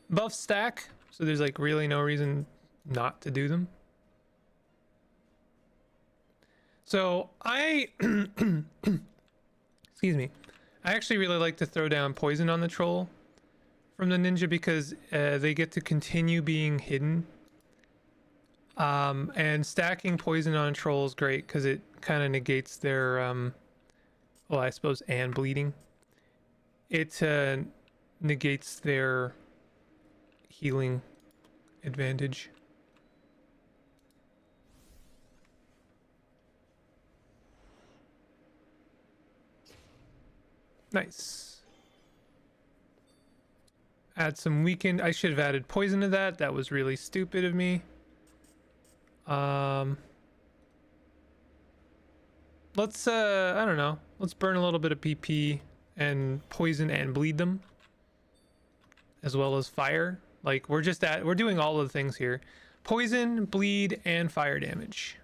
Buff stack, so there's like really no reason not to do them. So I excuse me, I actually really like to throw down poison on the troll from the ninja because they get to continue being hidden. And stacking poison on a troll is great because it kind of negates their well, I suppose, and bleeding. It negates their healing advantage. Nice. Add some weakened. I should have added poison to that. That was really stupid of me. Let's I don't know. Let's burn a little bit of PP and poison and bleed them, as well as fire. Like we're doing all of the things here. Poison, bleed, and fire damage.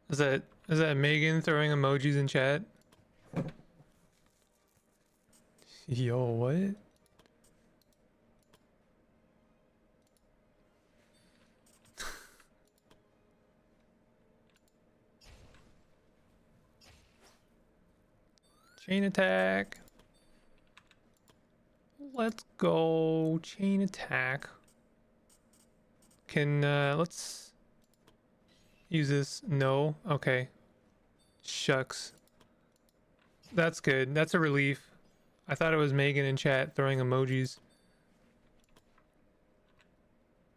Is that Megan throwing emojis in chat? Yo, what? Chain attack. Let's go. Chain attack. Can let's use this. No. Okay. Shucks. That's good. That's a relief. I thought it was Megan in chat throwing emojis.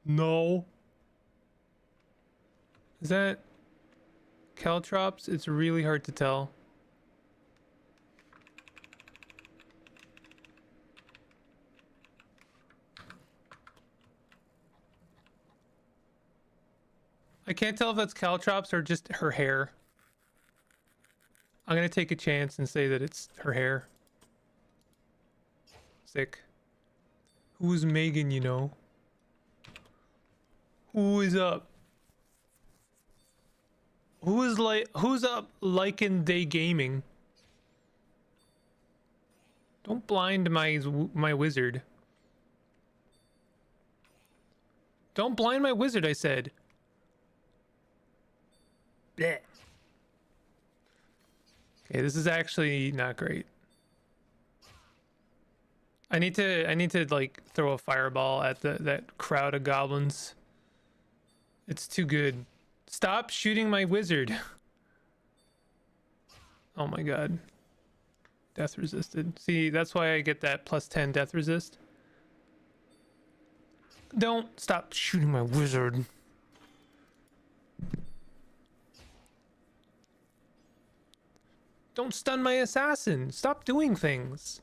No. Is that caltrops? It's really hard to tell. I can't tell if that's caltrops or just her hair. I'm gonna take a chance and say that it's her hair. Sick. Who's Megan, you know? Who is up? Who's up liking day gaming? Don't blind my wizard. Don't blind my wizard, I said. Blech. Okay, this is actually not great. I need to like throw a fireball at that crowd of goblins. It's too good. Stop shooting my wizard. Oh my god. Death resisted. See, that's why I get that +10 death resist. Don't stop shooting my wizard. Don't stun my assassin. Stop doing things.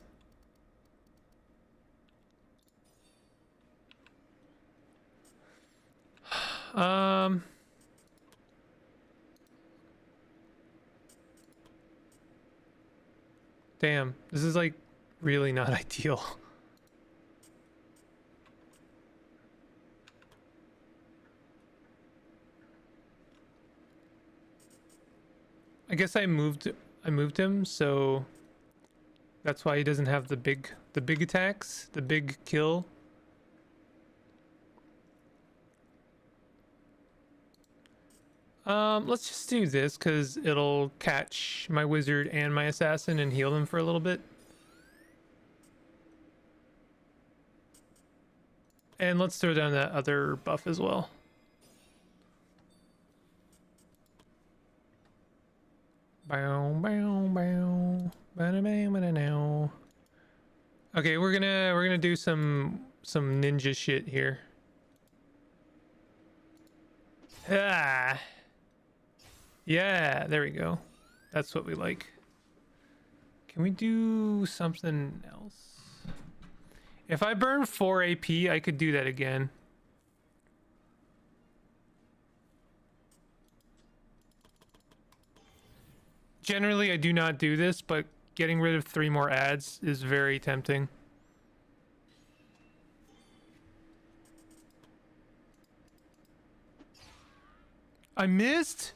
Damn, this is like really not ideal. I guess I moved him, so that's why he doesn't have the big attacks, the big kill. Let's just do this because it'll catch my wizard and my assassin and heal them for a little bit. And let's throw down that other buff as well. Bow, bow, bow. Ba-da-bang, okay, we're gonna do some ninja shit here. Ah. Yeah, there we go. That's what we like. Can we do something else? If I burn 4 AP, I could do that again. Generally, I do not do this, but getting rid of 3 more ads is very tempting. I missed?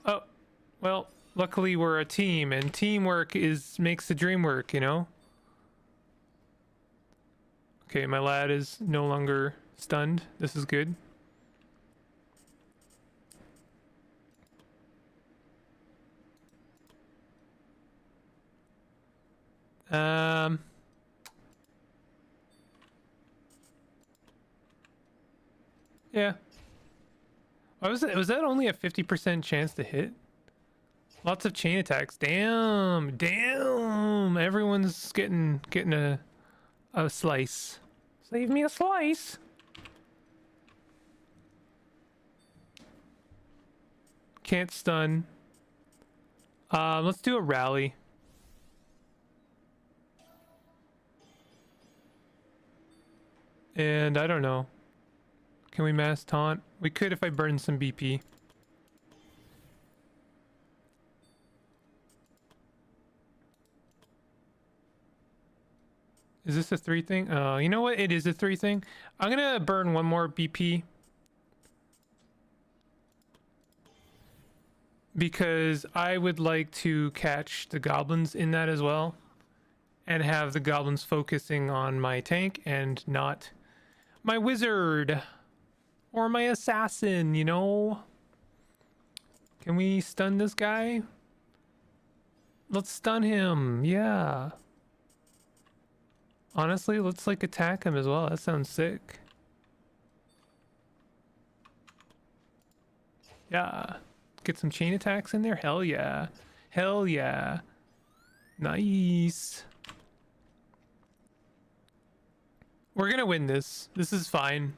Oh, well, luckily we're a team, and teamwork makes the dream work, you know? Okay, my lad is no longer stunned. This is good. Yeah. Was that only a 50% chance to hit? Lots of chain attacks. Damn. Everyone's getting a slice. Save me a slice. Can't stun. Let's do a rally. And I don't know. Can we mass taunt? We could if I burn some BP. Is this a 3 thing? You know what? It is a 3 thing. I'm gonna burn one more BP. Because I would like to catch the goblins in that as well. And have the goblins focusing on my tank and not my wizard. Or my assassin, you know? Can we stun this guy? Let's stun him, yeah. Honestly, let's like attack him as well. That sounds sick. Yeah. Get some chain attacks in there? Hell yeah. Hell yeah. Nice. We're gonna win this. This is fine.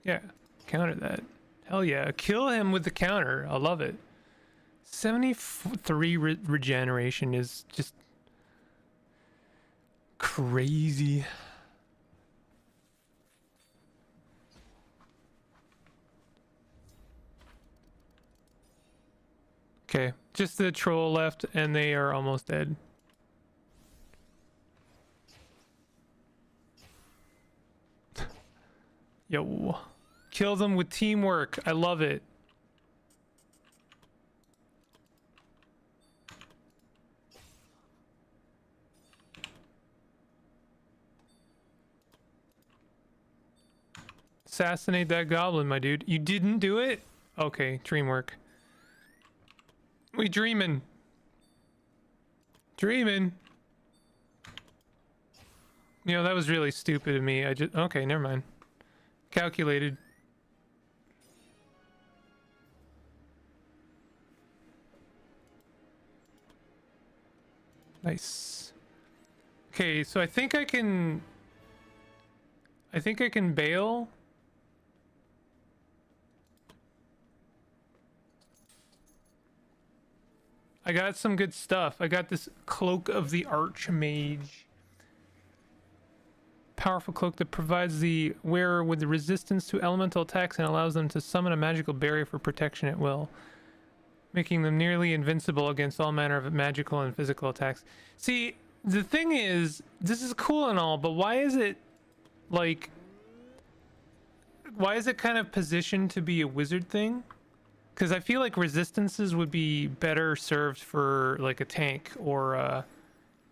Yeah, counter that. Hell yeah, kill him with the counter. I love it. 73 regeneration is just crazy. Okay, just the troll left and they are almost dead. Yo, kill them with teamwork. I love it. Assassinate that goblin, my dude. You didn't do it? Okay, dream work. We dreaming. Dreaming. You know, that was really stupid of me. Okay, never mind. Calculated. Nice. Okay, so I think I can bail. I got some good stuff. I got this Cloak of the Archmage. Powerful cloak that provides the wearer with the resistance to elemental attacks and allows them to summon a magical barrier for protection at will, making them nearly invincible against all manner of magical and physical attacks. See, the thing is, this is cool and all, but why is it like, why is it kind of positioned to be a wizard thing? Because I feel like resistances would be better served for like a tank or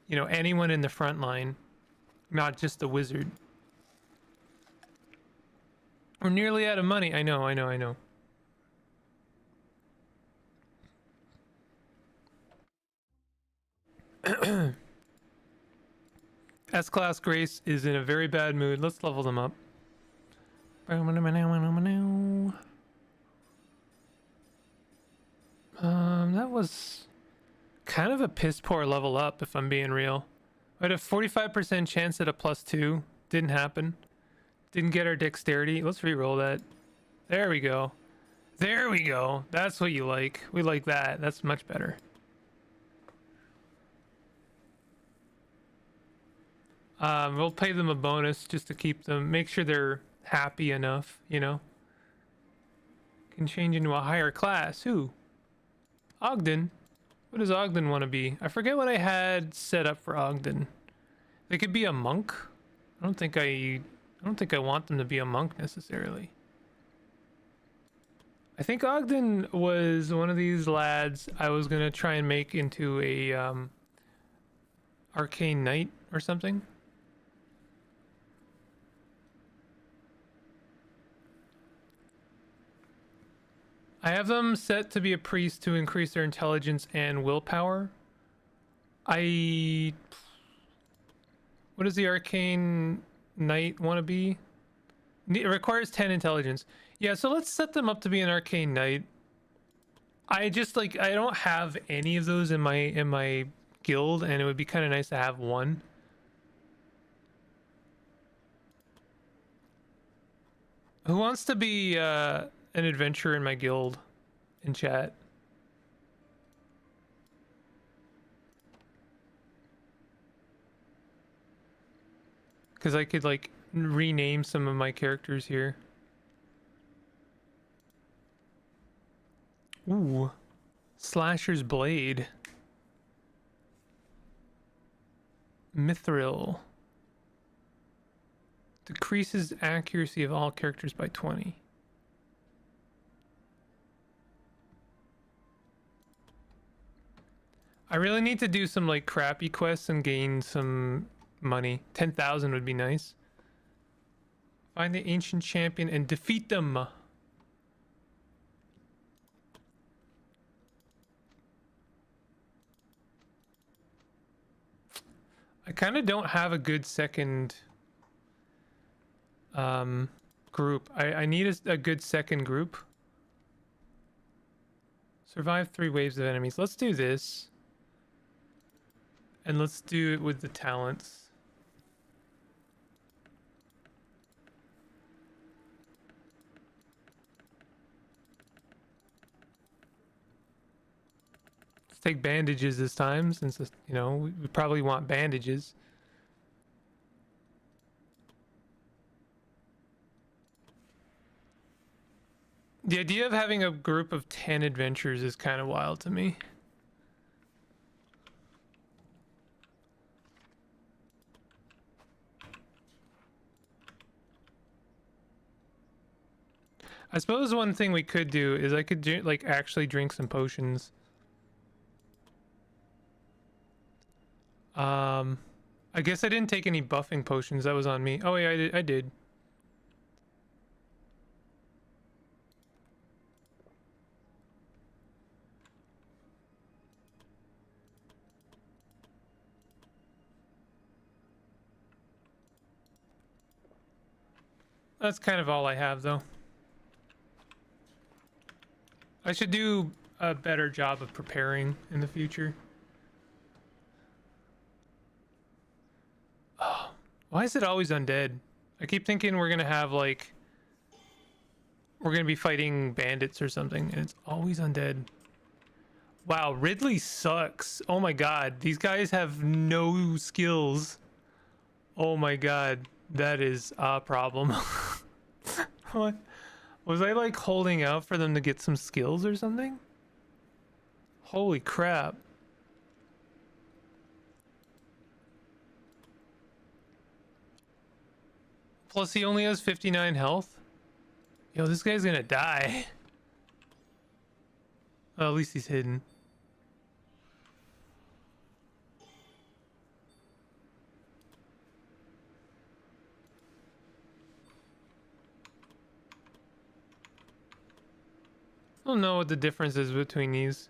you know, anyone in the front line, not just a wizard. We're nearly out of money. I know. S-Class Grace is in a very bad mood. Let's level them up. That was kind of a piss poor level up, if I'm being real. I had a 45% chance at a +2. Didn't happen. Didn't get our dexterity. Let's re-roll that. There we go. There we go. That's what you like. We like that. That's much better. We'll pay them a bonus just to keep them, make sure they're happy enough, you know. Can change into a higher class. Who? Ogden. What does Ogden want to be? I forget what I had set up for Ogden. They could be a monk. I don't think I want them to be a monk necessarily. I think Ogden was one of these lads I was gonna try and make into a arcane knight or something. I have them set to be a priest to increase their intelligence and willpower. What does the arcane knight want to be? It requires 10 intelligence. Yeah, so let's set them up to be an arcane knight. I just like, I don't have any of those in my guild, and it would be kind of nice to have one. Who wants to be an adventurer in my guild in chat? Because I could like rename some of my characters here. Ooh, Slasher's Blade. Mithril. Decreases accuracy of all characters by 20. I really need to do some like crappy quests and gain some money. 10,000 would be nice. Find the ancient champion and defeat them. I kind of don't have a good second group. I need a good second group. Survive 3 waves of enemies. Let's do this. And let's do it with the talents. Let's take bandages this time, since you know we probably want bandages. The idea of having a group of 10 adventurers is kind of wild to me. I suppose one thing we could do is I could like actually drink some potions. I guess I didn't take any buffing potions. That was on me. Oh yeah, I did. That's kind of all I have, though. I should do a better job of preparing in the future. Oh, why is it always undead? I keep thinking we're gonna have, like... We're gonna be fighting bandits or something, and it's always undead. Wow, Ridley sucks. Oh my god, these guys have no skills. Oh my god, that is a problem. What? Was I like holding out for them to get some skills or something? Holy crap. Plus he only has 59 health. Yo, this guy's gonna die. Well, at least he's hidden. I don't know what the difference is between these.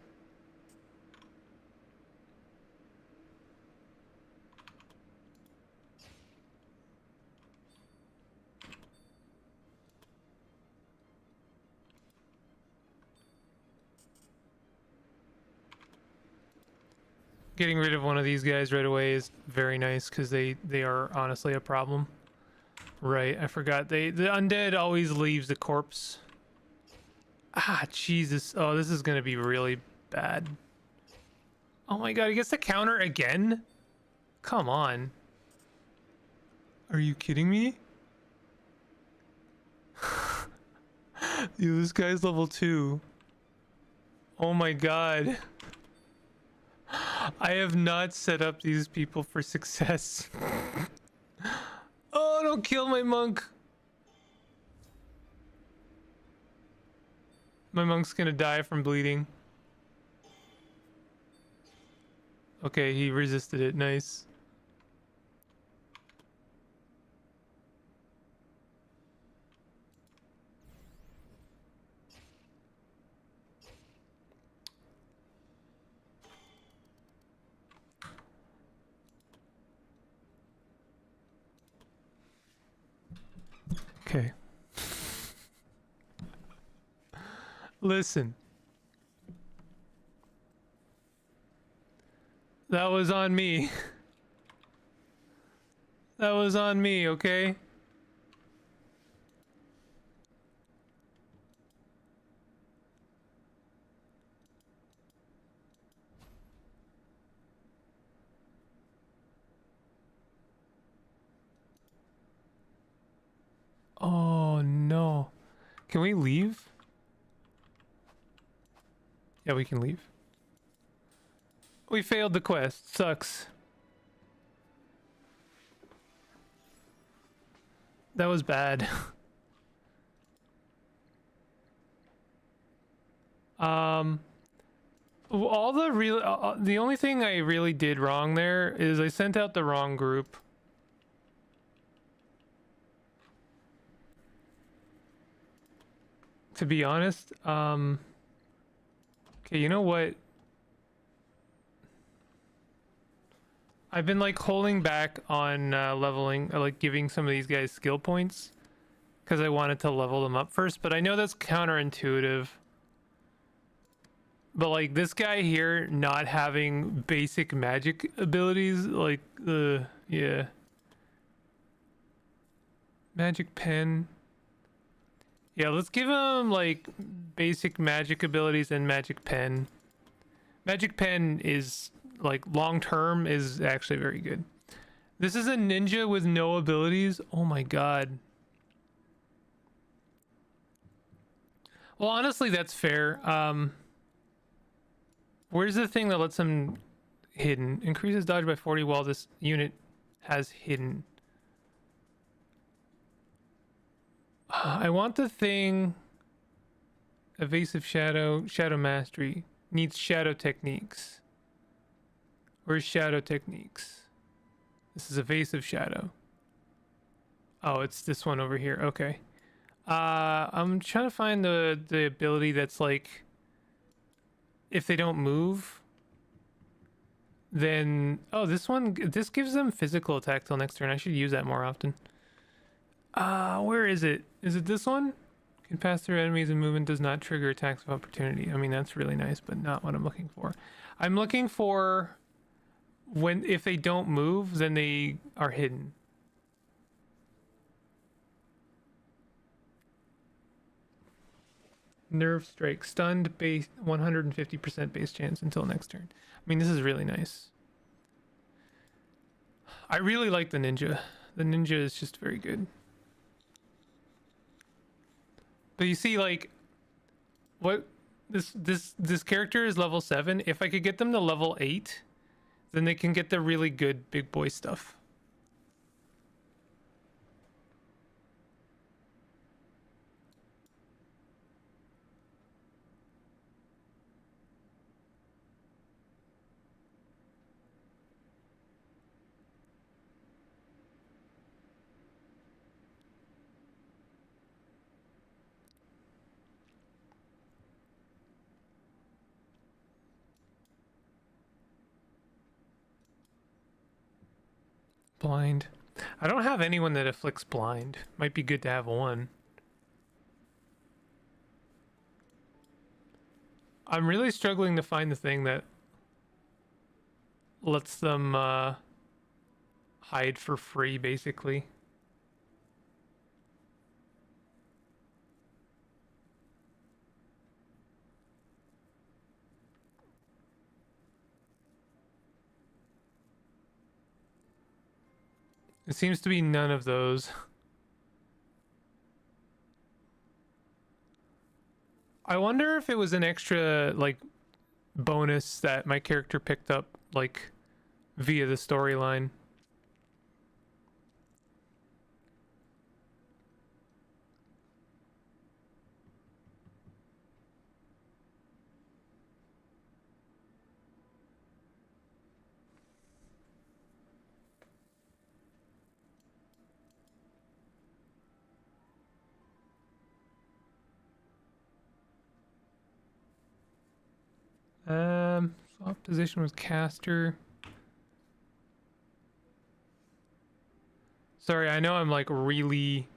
Getting rid of one of these guys right away is very nice because they are honestly a problem. Right, I forgot. The undead always leaves the corpse. Ah, Jesus. Oh, this is gonna be really bad. Oh my god, he gets the counter again? Come on. Are you kidding me? Dude, this guy's level 2. Oh my god. I have not set up these people for success. Oh, don't kill my monk. My monk's gonna die from bleeding. Okay, he resisted it. Nice. Okay. Listen. That was on me. That was on me, okay? Oh no. Can we leave? Yeah, we can leave. We failed the quest. Sucks. That was bad. All the real the only thing I really did wrong there is I sent out the wrong group. To be honest, okay, you know what? I've been like holding back on leveling, like giving some of these guys skill points because I wanted to level them up first, but I know that's counterintuitive. But like this guy here not having basic magic abilities, like yeah. Magic pen. Yeah, let's give him like basic magic abilities and magic pen. Magic Pen is like long term is actually very good. This is a ninja with no abilities. Oh my god. Well, honestly, that's fair. Where's the thing that lets him hidden? Increases dodge by 40 while this unit has hidden. I want the thing. Evasive shadow, shadow mastery. Needs shadow techniques. Where's shadow techniques? This is evasive shadow. Oh, it's this one over here. Okay. I'm trying to find the ability that's like, if they don't move, then this gives them physical attack till next turn. I should use that more often. Where is it? Is it this one? Can pass through enemies and movement does not trigger attacks of opportunity. I mean, that's really nice, but not what I'm looking for. I'm looking for if they don't move, then they are hidden. Nerve strike, stunned, base 150% base chance until next turn. I mean, this is really nice. I really like the ninja. The ninja is just very good. But you see, like, what this character is level 7. If I could get them to level 8, then they can get the really good big boy stuff. Blind. I don't have anyone that afflicts blind. Might be good to have one. I'm really struggling to find the thing that lets them hide for free, basically. It seems to be none of those. I wonder if it was an extra, like, bonus that my character picked up, like, via the storyline. Swap position with caster. Sorry, I know I'm like really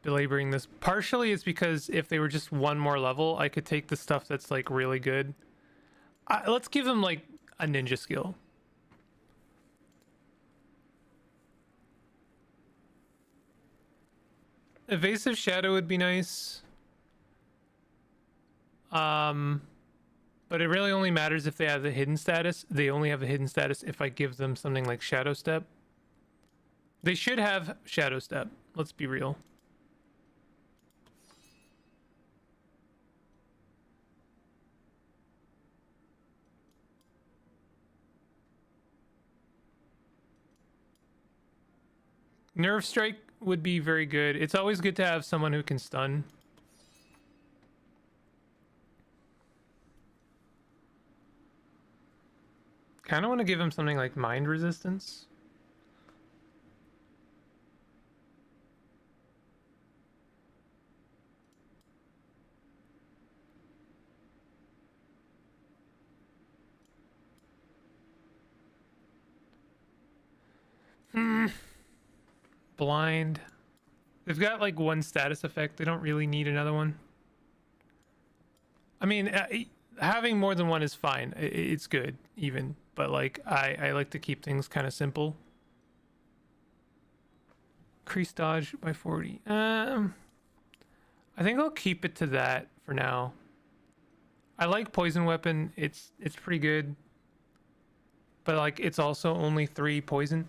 belaboring this. Partially it's because if they were just one more level, I could take the stuff that's like really good. Let's give them like a ninja skill. Evasive shadow would be nice. But it really only matters if they have the hidden status. They only have the hidden status if I give them something like Shadow Step. They should have Shadow Step. Let's be real. Nerve Strike would be very good. It's always good to have someone who can stun. Kind of want to give him something like Mind Resistance. Blind. They've got like one status effect. They don't really need another one. I mean, having more than one is fine. It's good, even. But like, I like to keep things kind of simple. Increase dodge by 40. I think I'll keep it to that for now. I like poison weapon. It's pretty good, but like it's also only 3 poison.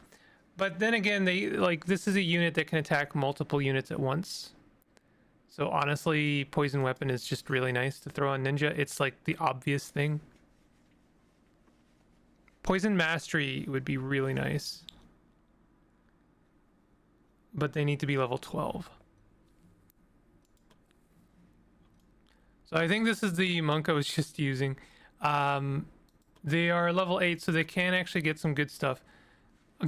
But then again, they like this is a unit that can attack multiple units at once. So honestly, poison weapon is just really nice to throw on ninja. It's like the obvious thing. Poison mastery would be really nice, but they need to be level 12. So I think this is the monk I was just using. They are level 8, so they can actually get some good stuff.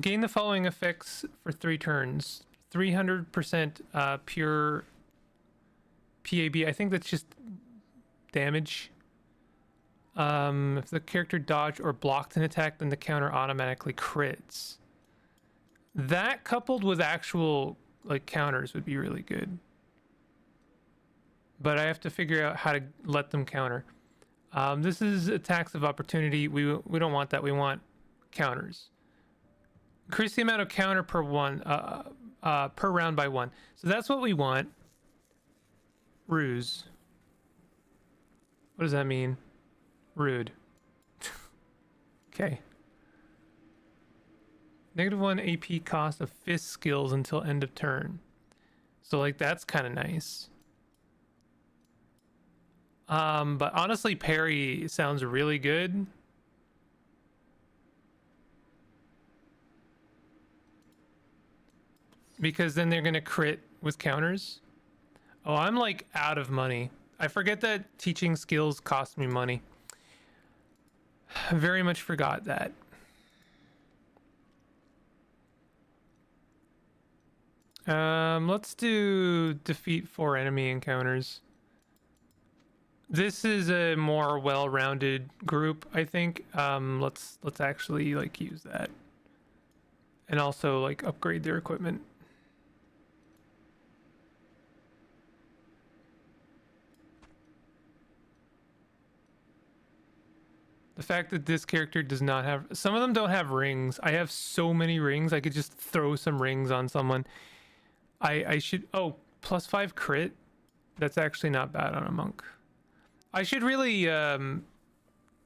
Gain the following effects for 3 turns. 300% pure PAB. I think that's just damage. If the character dodged or blocked an attack, then the counter automatically crits. That coupled with actual like counters would be really good. But I have to figure out how to let them counter. This is attacks of opportunity. We don't want that. We want counters. Increase the amount of counter per round by 1. So that's what we want. Ruse. What does that mean? Rude. Okay. -1 AP cost of fist skills until end of turn. So like that's kind of nice. But honestly, parry sounds really good. Because then they're gonna crit with counters. Oh, I'm like out of money. I forget that teaching skills cost me money. I very much forgot that. Let's do defeat 4 enemy encounters. This is a more well-rounded group, I think. Let's actually like use that. And also like upgrade their equipment. The fact that this character does not have... Some of them don't have rings. I have so many rings. I could just throw some rings on someone. I should... Oh, +5 crit? That's actually not bad on a monk. I should really,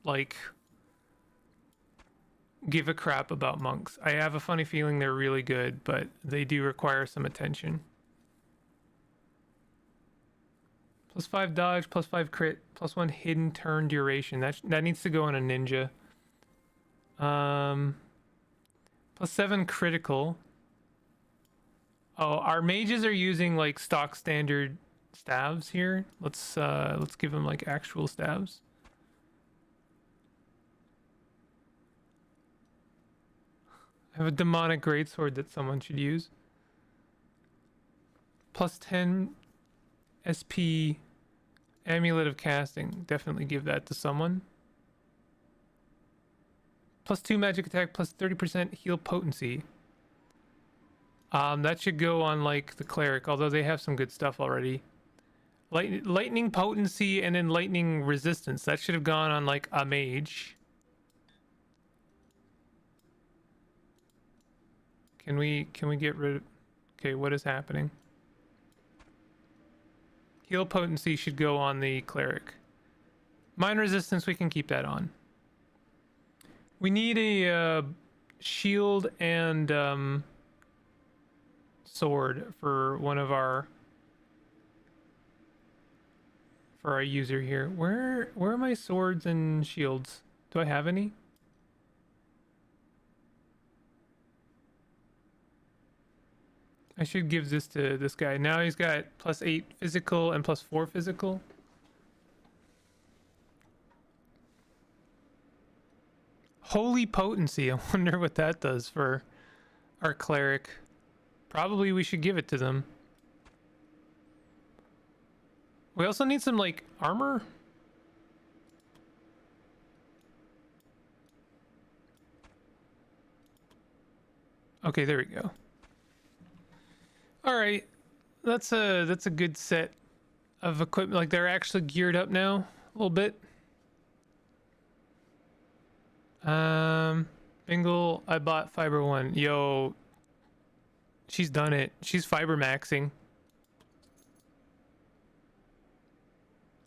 like... give a crap about monks. I have a funny feeling they're really good, but they do require some attention. +5 dodge, +5 crit, +1 hidden turn duration. That needs to go on a ninja. +7 critical. Oh, our mages are using like stock standard staves here. Let's give them like actual staves. I have a demonic greatsword that someone should use. +10 SP amulet of casting. Definitely give that to someone. +2 magic attack, +30% heal potency. That should go on like the cleric, although they have some good stuff already. Lightning potency and then lightning resistance. That should have gone on like a mage. Can we get rid of... Okay, what is happening? Heal potency should go on the cleric. Mine resistance, we can keep that on. We need a shield and sword for one of our... for our user here. Where are my swords and shields? Do I have any? I should give this to this guy. Now he's got +8 physical and +4 physical. Holy potency. I wonder what that does for our cleric. Probably we should give it to them. We also need some like armor. Okay, there we go. All right, that's a good set of equipment. Like they're actually geared up now a little bit. Bingle, I bought fiber 1. Yo, she's done it. She's fiber maxing.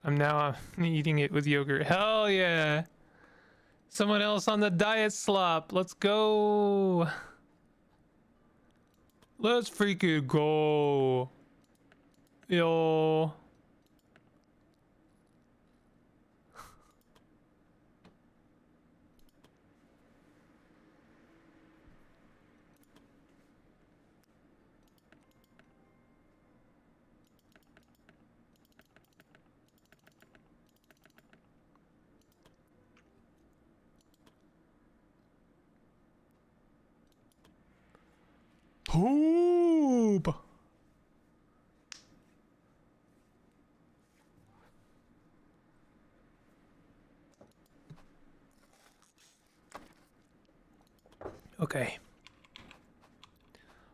I'm now eating it with yogurt. Hell yeah. Someone else on the diet slop. Let's go. Let's freaking go. Yo. Poop. Okay.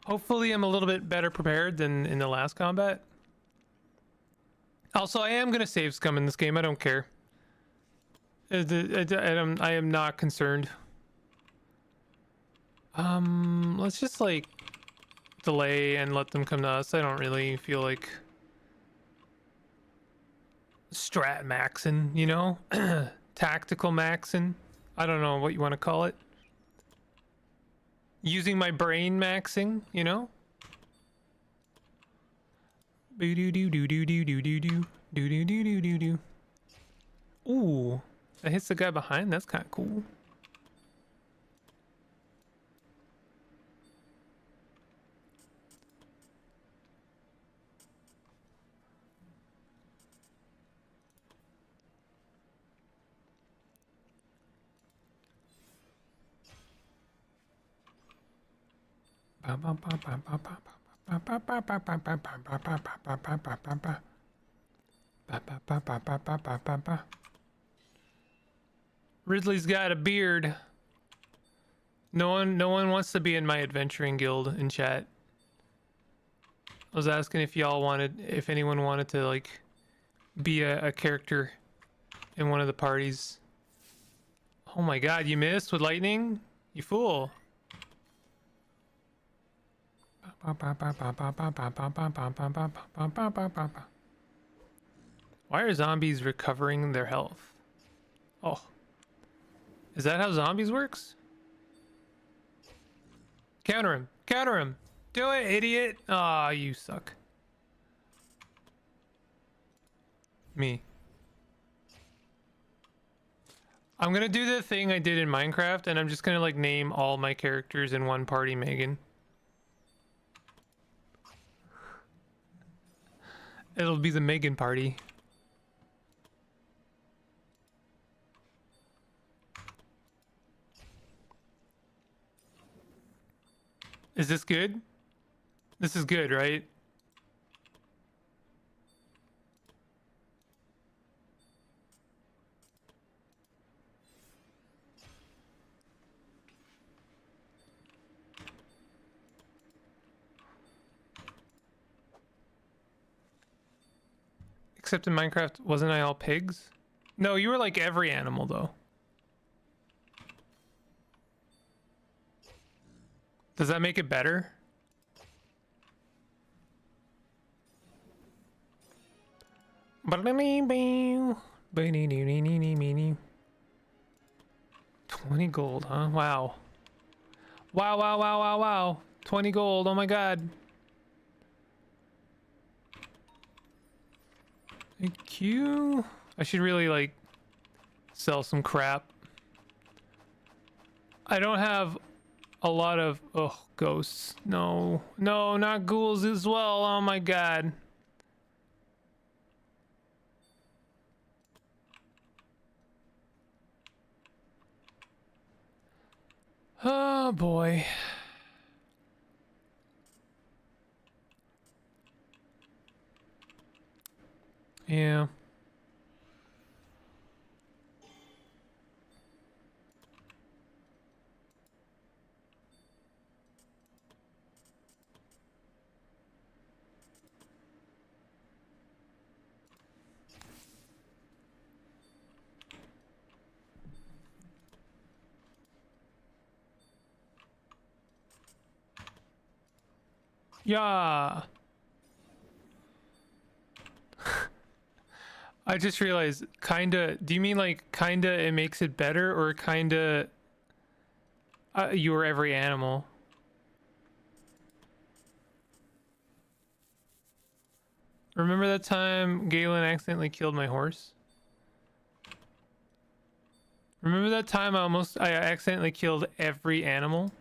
Hopefully I'm a little bit better prepared than in the last combat. Also, I am gonna save scum in this game. I don't care. I am not concerned. Let's just like delay and let them come to us. I don't really feel like strat maxing, you know? Tactical maxing. I don't know what you want to call it. Using my brain maxing, you know? Boo doo doo doo doo doo doo doo doo doo doo doo doo doo. Ooh, that hits the guy behind. That's kind of cool. Ridley's got a beard. No one wants to be in my adventuring guild in chat. I was asking if anyone wanted to like be a character in one of the parties. Oh my god, you missed with lightning? You fool. Why are zombies recovering their health? Oh. Is that how zombies works? Counter him. Counter him. Do it, idiot. Aw, you suck. Me. I'm gonna do the thing I did in Minecraft, and I'm just gonna like name all my characters in one party Megan. It'll be the Megan party. Is this good? This is good, right? Except in Minecraft, wasn't I all pigs? No, you were like every animal though. Does that make it better? $20 gold, huh? Wow. Wow, wow, wow, wow, wow. 20 gold, oh my god. Thank you. I should really like sell some crap. I don't have a lot of ghosts. No, not ghouls as well. Oh my god. Oh boy. Yeah. Yeah. I just realized, kinda. Do you mean like kinda it makes it better, or kinda you were every animal? Remember that time Galen accidentally killed my horse? Remember that time I accidentally killed every animal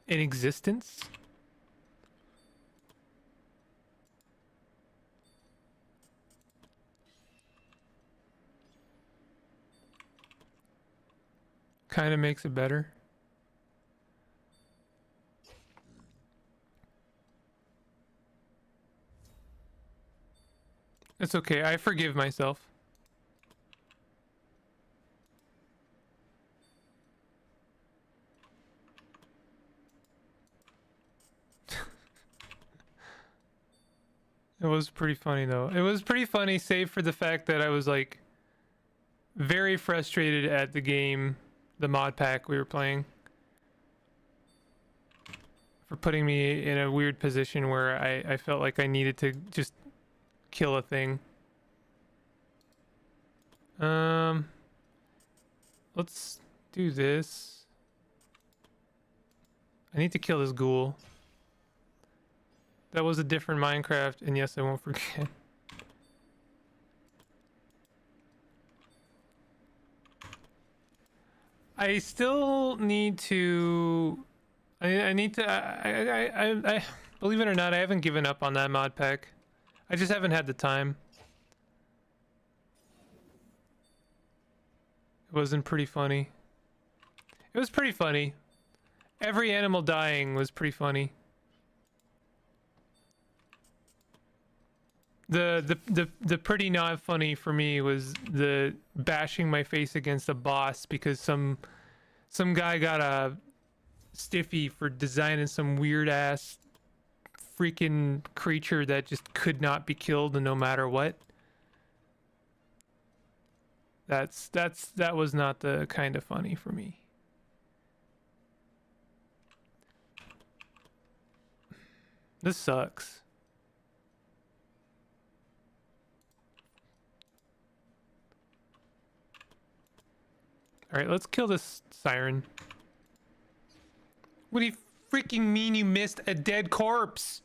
in existence? Kind of makes it better. It's okay. I forgive myself. It was pretty funny though. It was pretty funny, save for the fact that I was like very frustrated at the game, the mod pack we were playing, for putting me in a weird position where I felt like I needed to just kill a thing. Let's do this. I need to kill this ghoul. That was a different Minecraft, and yes, I won't forget. I still need to. I need to. I believe it or not, I haven't given up on that mod pack. I just haven't had the time. It wasn't pretty funny. It was pretty funny. Every animal dying was pretty funny. The pretty not funny for me was the bashing my face against a boss because some guy got a stiffy for designing some weird ass freaking creature that just could not be killed no matter what. That was not the kind of funny for me. This sucks. All right, let's kill this siren. What do you freaking mean you missed a dead corpse?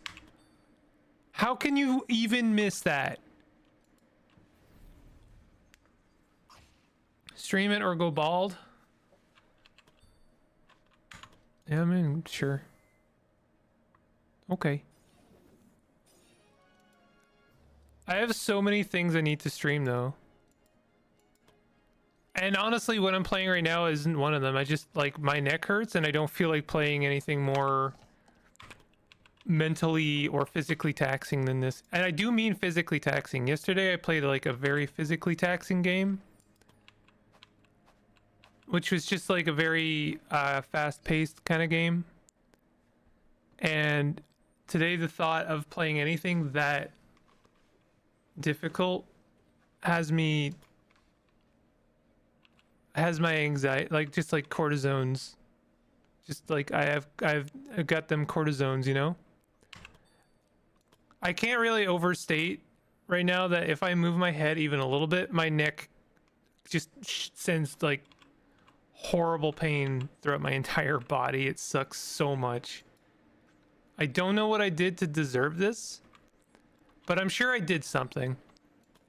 How can you even miss that? Stream it or go bald? Yeah, I mean, sure. Okay. I have so many things I need to stream though. And honestly, what I'm playing right now isn't one of them. I just, like, my neck hurts and I don't feel like playing anything more mentally or physically taxing than this. And I do mean physically taxing. Yesterday I played like a very physically taxing game, which was just like a very fast-paced kind of game. And today the thought of playing anything that difficult has my anxiety, like, just like cortisones. Just like I've got them cortisones, you know? I can't really overstate right now that if I move my head even a little bit, my neck just sends like horrible pain throughout my entire body. It sucks so much. I don't know what I did to deserve this, but I'm sure I did something.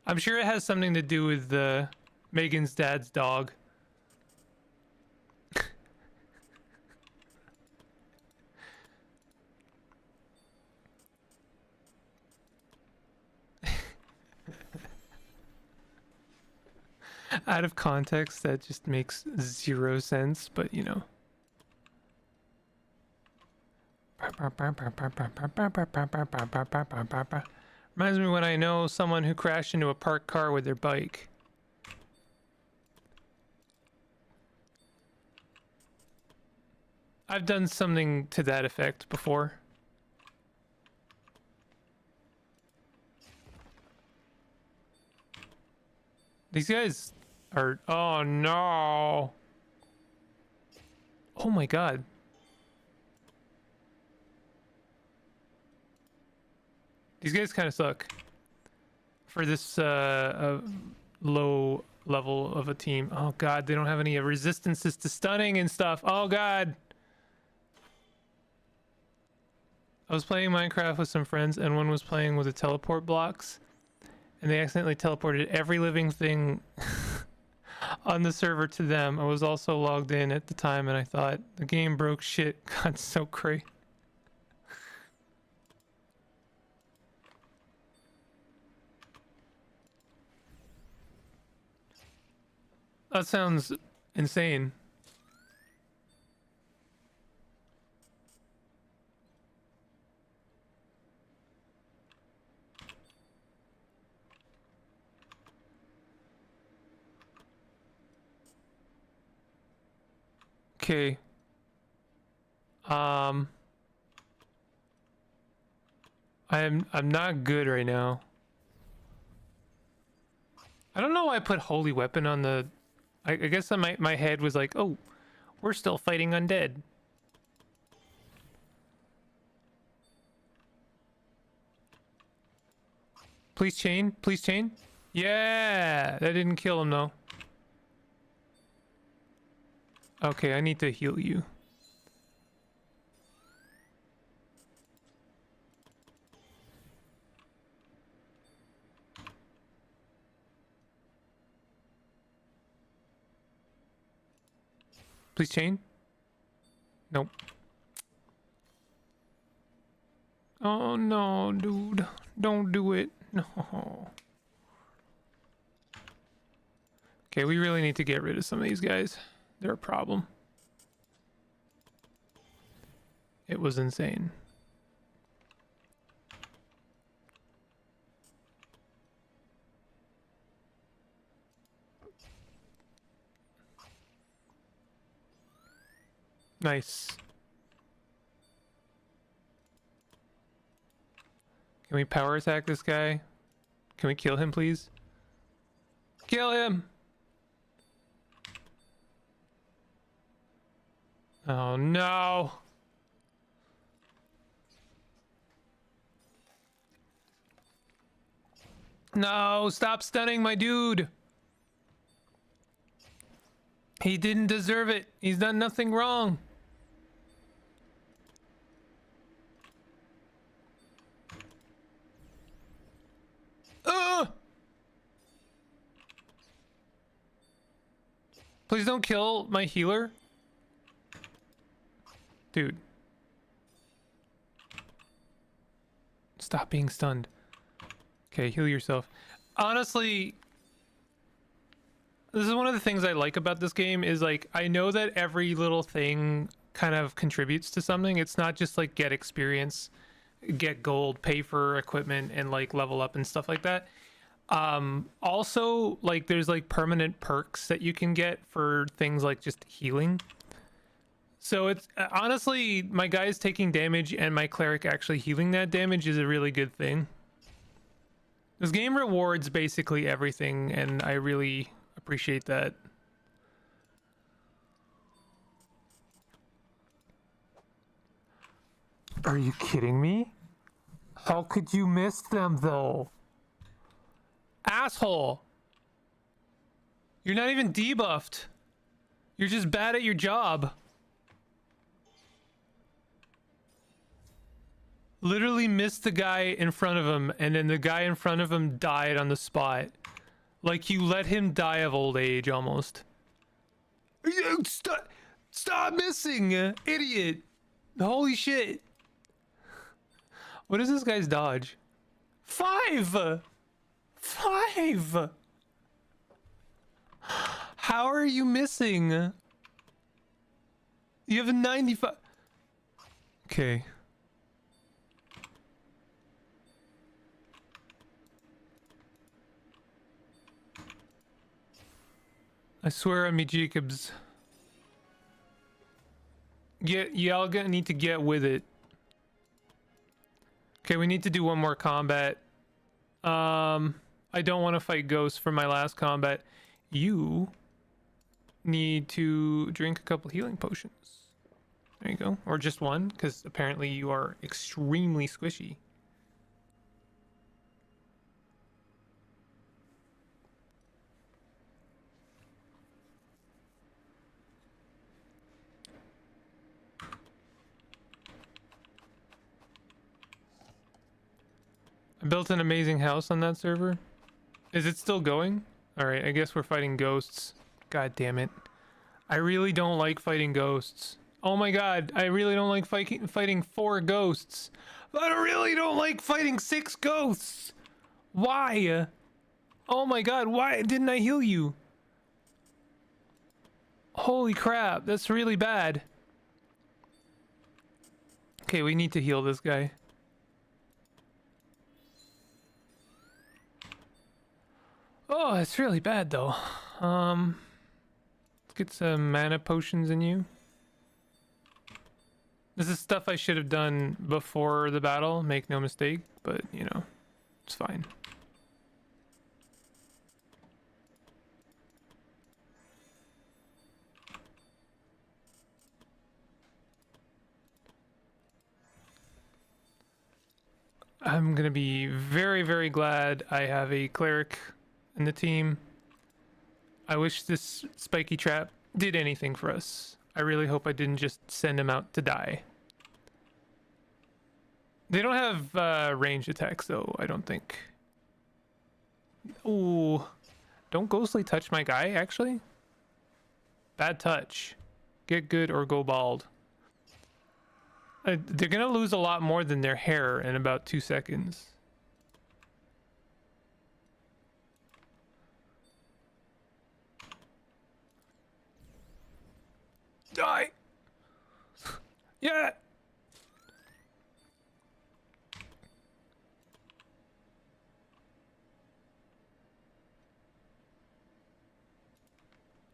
I'm sure it has something to do with Megan's dad's dog. Out of context, that just makes zero sense, but you know. Reminds me when I know someone who crashed into a parked car with their bike. I've done something to that effect before. These guys are... Oh no! Oh my god. These guys kind of suck. for this low level of a team. Oh god, they don't have any resistances to stunning and stuff. Oh god. I was playing Minecraft with some friends, and one was playing with the teleport blocks, and they accidentally teleported every living thing on the server to them. I was also logged in at the time, and I thought the game broke shit. God, so crazy. That sounds insane. Okay. I'm not good right now. I don't know why I put holy weapon on the. I guess my head was like, oh, we're still fighting undead. Please chain, please chain. Yeah, that didn't kill him though. Okay, I need to heal you. Please chain. Nope. Oh no, dude. Don't do it. No. Okay, we really need to get rid of some of these guys. They're a problem. It was insane. Nice. Can we power attack this guy? Can we kill him, please? Kill him! Oh no! No, stop stunning my dude! He didn't deserve it. He's done nothing wrong. Please don't kill my healer. Dude. Stop being stunned. Okay, heal yourself. Honestly, this is one of the things I like about this game is like, I know that every little thing kind of contributes to something. It's not just like get experience, get gold, pay for equipment, and like level up and stuff like that. Also, like there's like permanent perks that you can get for things like just healing. So it's honestly, my guy's taking damage and my cleric actually healing that damage is a really good thing. This game rewards basically everything, and I really appreciate that. Are you kidding me? How could you miss them though? Asshole! You're not even debuffed. You're just bad at your job. Literally missed the guy in front of him, and then the guy in front of him died on the spot. Like you let him die of old age almost. Stop missing, idiot! Holy shit! What is this guy's dodge? 5! 5! How are you missing? You have a 95. Okay. I swear on me, Jacobs. Y'all gonna need to get with it. Okay, we need to do one more combat. I don't want to fight ghosts for my last combat. You need to drink a couple healing potions. There you go. Or just one, because apparently you are extremely squishy. I built an amazing house on that server. Is it still going? Alright, I guess we're fighting ghosts. God damn it. I really don't like fighting ghosts. Oh my god, I really don't like fighting 4 ghosts. I really don't like fighting 6 ghosts. Why? Oh my god, why didn't I heal you? Holy crap, that's really bad. Okay, we need to heal this guy. Oh, it's really bad though. Let's get some mana potions in you. This is stuff I should have done before the battle, make no mistake, but you know, it's fine. I'm gonna be very, very glad I have a cleric in the team. I wish this spiky trap did anything for us. I really hope I didn't just send him out to die. They don't have ranged attacks though, I don't think. Ooh. Don't ghostly touch my guy, actually? Bad touch. Get good or go bald. They're gonna lose a lot more than their hair in about 2 seconds. Die! Yeah!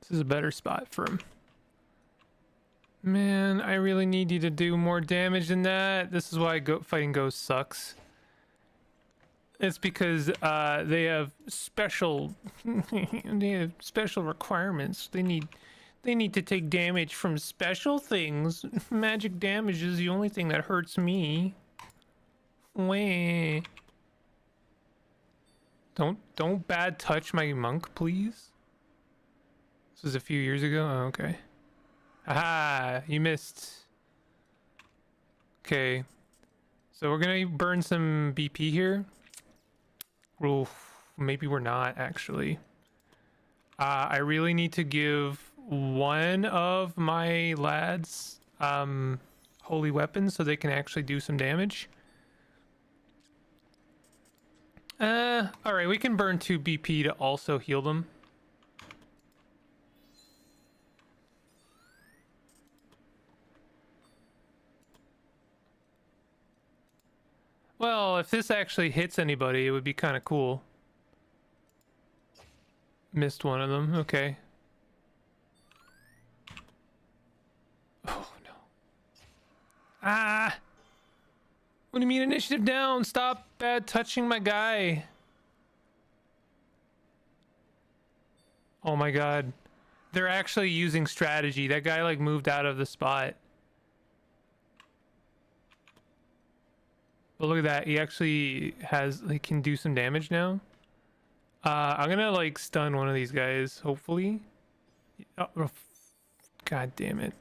This is a better spot for him. Man, I really need you to do more damage than that. This is why fighting ghosts sucks. It's because they have special requirements. They need to take damage from special things. Magic damage is the only thing that hurts me. Wah. Don't bad touch my monk, please. This was a few years ago. Oh, okay. Aha, you missed. Okay. So we're gonna burn some BP here. Oof, maybe we're not actually. I really need to give one of my lads holy weapons so they can actually do some damage. Alright, we can burn 2 BP to also heal them. Well, if this actually hits anybody, it would be kind of cool. Missed one of them. Okay. Oh, no. Ah! What do you mean initiative down? Stop bad touching my guy. Oh my god. They're actually using strategy. That guy like moved out of the spot. But look at that, he actually has, like, can do some damage now. I'm gonna, like, stun one of these guys, hopefully. Oh, god damn it.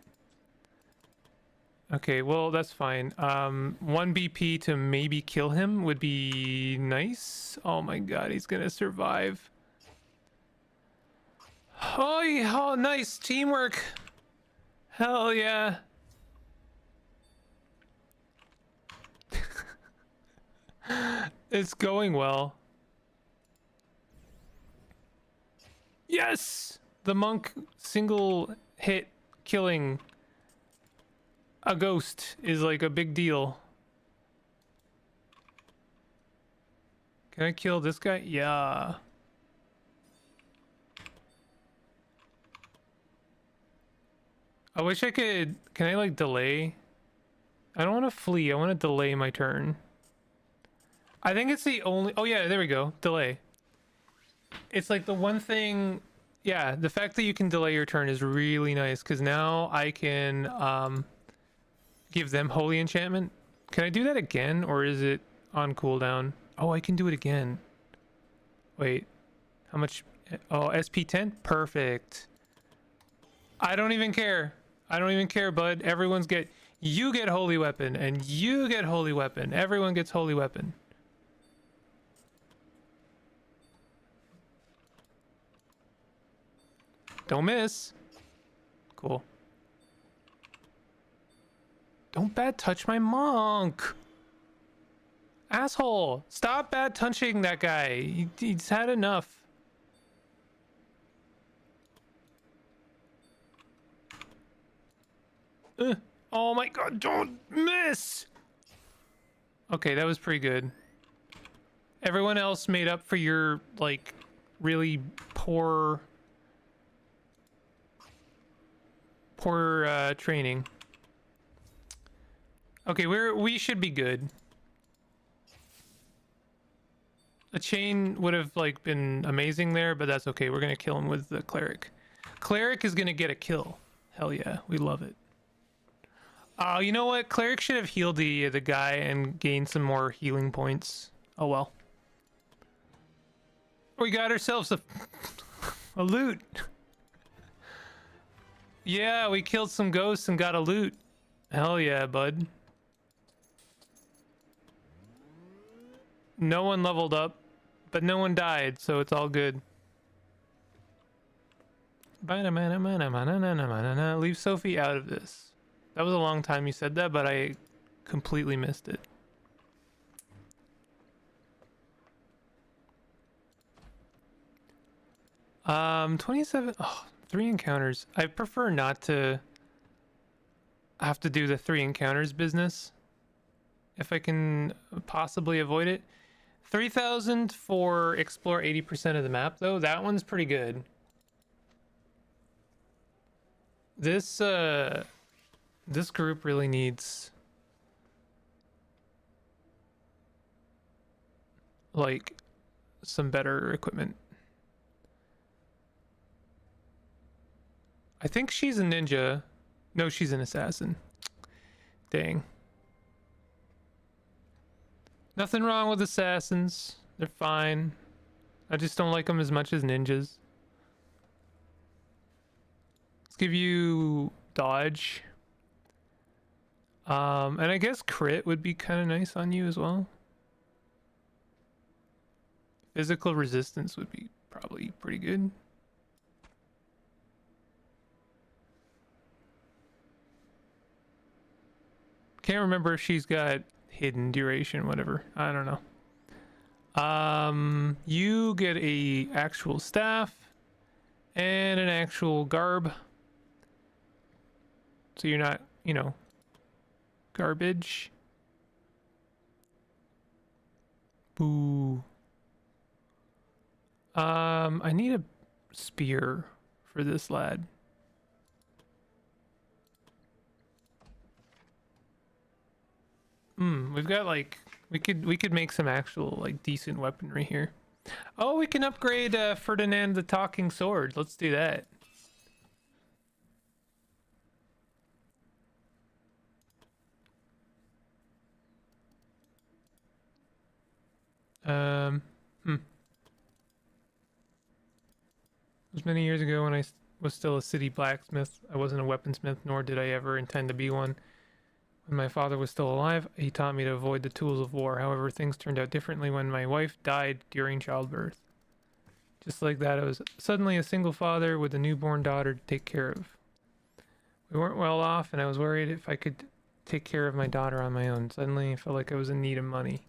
Okay, well, that's fine. 1 BP to maybe kill him would be nice. Oh my god, he's gonna survive. Oh, nice teamwork. Hell yeah. It's going well. Yes! The monk single hit killing a ghost is like a big deal. Can I kill this guy? Yeah. I wish I could... Can I like delay? I don't want to flee. I want to delay my turn. I think it's the only... Oh yeah, there we go. Delay. It's like the one thing... Yeah, the fact that you can delay your turn is really nice, because now I can give them Holy Enchantment. Can I do that again, or is it on cooldown? Oh, I can do it again. Wait. How much... Oh, SP 10? Perfect. I don't even care. I don't even care, bud. Everyone's get... You get Holy Weapon, and you get Holy Weapon. Everyone gets Holy Weapon. Don't miss. Cool. Don't bad touch my monk. Asshole. Stop bad touching that guy. He's had enough. Oh my god, don't miss! Okay, that was pretty good. Everyone else made up for your, like, really poor training. Okay, we should be good. A chain would have, like, been amazing there, but that's okay. We're gonna kill him with the cleric. Cleric is gonna get a kill. Hell yeah, we love it. Oh, you know what? Cleric should have healed the guy and gained some more healing points. Oh well. We got ourselves a loot. Yeah, we killed some ghosts and got a loot. Hell yeah, bud. No one leveled up, but no one died, so it's all good. Leave Sophie out of this. That was a long time you said that, but I completely missed it. Um, 27. Oh, 3 encounters. I prefer not to have to do the 3 encounters business if I can possibly avoid it. 3,000 for explore 80% of the map, though. That one's pretty good. This group really needs, like, some better equipment. I think she's a ninja. No, she's an assassin. Dang. Nothing wrong with assassins. They're fine. I just don't like them as much as ninjas. Let's give you dodge. And I guess crit would be kind of nice on you as well. Physical resistance would be probably pretty good. Can't remember if she's got hidden duration, whatever. I don't know. You get a actual staff and an actual garb. So you're not, you know, garbage. Boo. I need a spear for this lad. We've got like we could make some actual like decent weaponry here. Oh, we can upgrade Ferdinand the Talking Sword. Let's do that. It was many years ago when I was still a city blacksmith. I wasn't a weaponsmith, nor did I ever intend to be one. When my father was still alive, he taught me to avoid the tools of war. However, things turned out differently when my wife died during childbirth. Just like that, I was suddenly a single father with a newborn daughter to take care of. We weren't well off, and I was worried if I could take care of my daughter on my own. Suddenly, I felt like I was in need of money.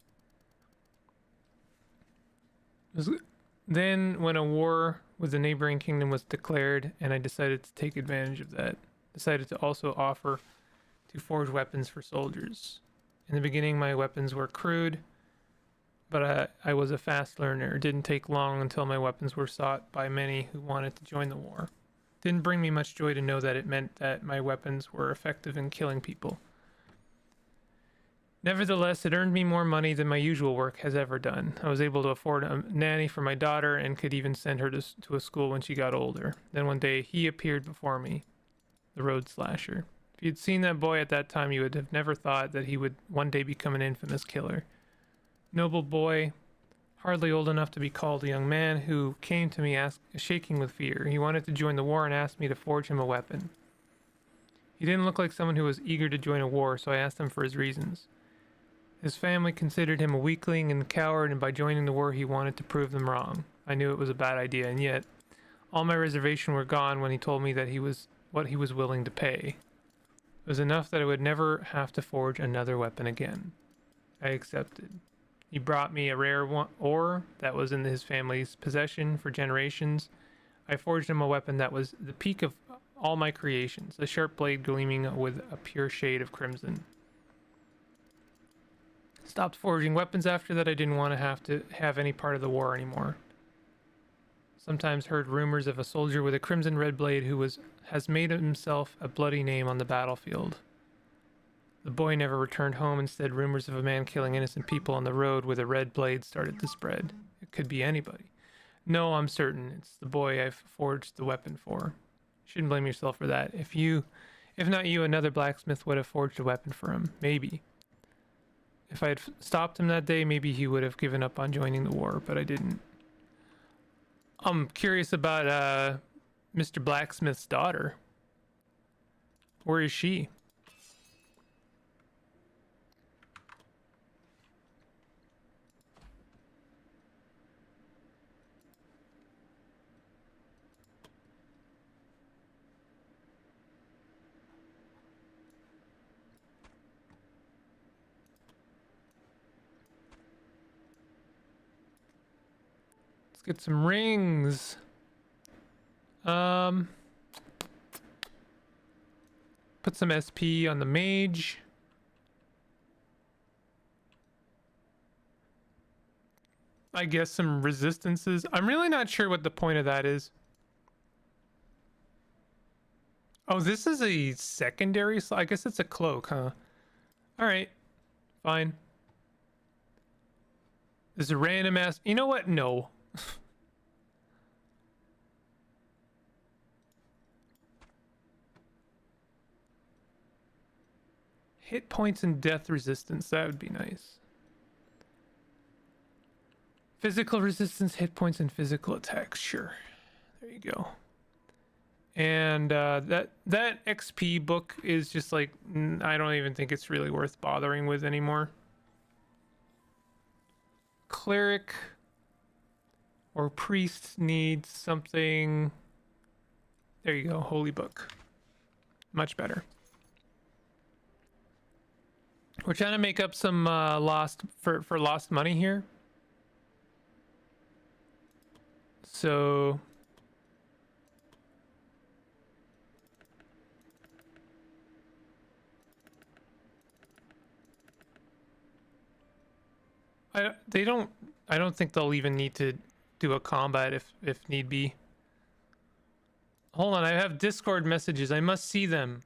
Then, when a war with the neighboring kingdom was declared, and I decided to take advantage of that. Decided to also offer to forge weapons for soldiers. In the beginning, my weapons were crude, but I was a fast learner. It didn't take long until my weapons were sought by many who wanted to join the war. Didn't bring me much joy to know that it meant that my weapons were effective in killing people. Nevertheless, it earned me more money than my usual work has ever done. I was able to afford a nanny for my daughter and could even send her to a school when she got older. Then one day, he appeared before me, the road slasher. If you'd seen that boy at that time, you would have never thought that he would one day become an infamous killer. Noble boy, hardly old enough to be called a young man, who came to me shaking with fear. He wanted to join the war and asked me to forge him a weapon. He didn't look like someone who was eager to join a war, so I asked him for his reasons. His family considered him a weakling and coward, and by joining the war he wanted to prove them wrong. I knew it was a bad idea, and yet, All my reservation were gone when he told me that he was what he was willing to pay. It was enough that I would never have to forge another weapon again. I accepted. He brought me a rare ore that was in his family's possession for generations. I forged him a weapon that was the peak of all my creations, a sharp blade gleaming with a pure shade of crimson. Stopped forging weapons after that. I didn't want to have any part of the war anymore. Sometimes heard rumors of a soldier with a crimson red blade who has made himself a bloody name on the battlefield. The boy never returned home. Instead, rumors of a man killing innocent people on the road with a red blade started to spread. It could be anybody. No, I'm certain it's the boy I've forged the weapon for. You shouldn't blame yourself for that. If not you, another blacksmith would have forged a weapon for him. Maybe. If I had stopped him that day, maybe he would have given up on joining the war, but I didn't. I'm curious about Mr. Blacksmith's daughter. Where is she? Get some rings. Put some SP on the mage. I guess some resistances. I'm really not sure what the point of that is. Oh, this is a secondary slot. I guess it's a cloak, huh? All right, fine. There's a random ass. You know what? No. Hit points and death resistance. That would be nice. Physical resistance, hit points, and physical attacks. Sure. There you go. And that XP book is just like, I don't even think it's really worth bothering with anymore. Cleric or priest needs something. There you go. Holy book. Much better. We're trying to make up some lost money here. So I don't think they'll even need to do a combat if need be. Hold on, I have Discord messages. I must see them.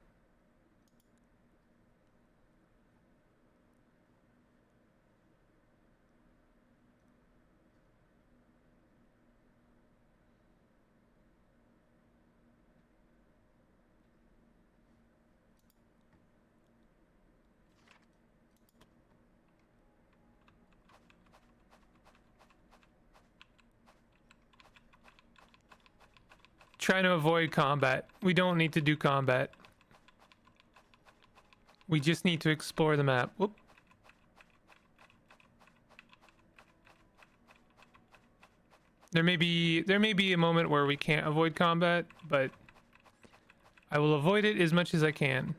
Trying to avoid combat. We don't need to do combat. We just need to explore the map. Whoop. There may be a moment where we can't avoid combat, but I will avoid it as much as I can.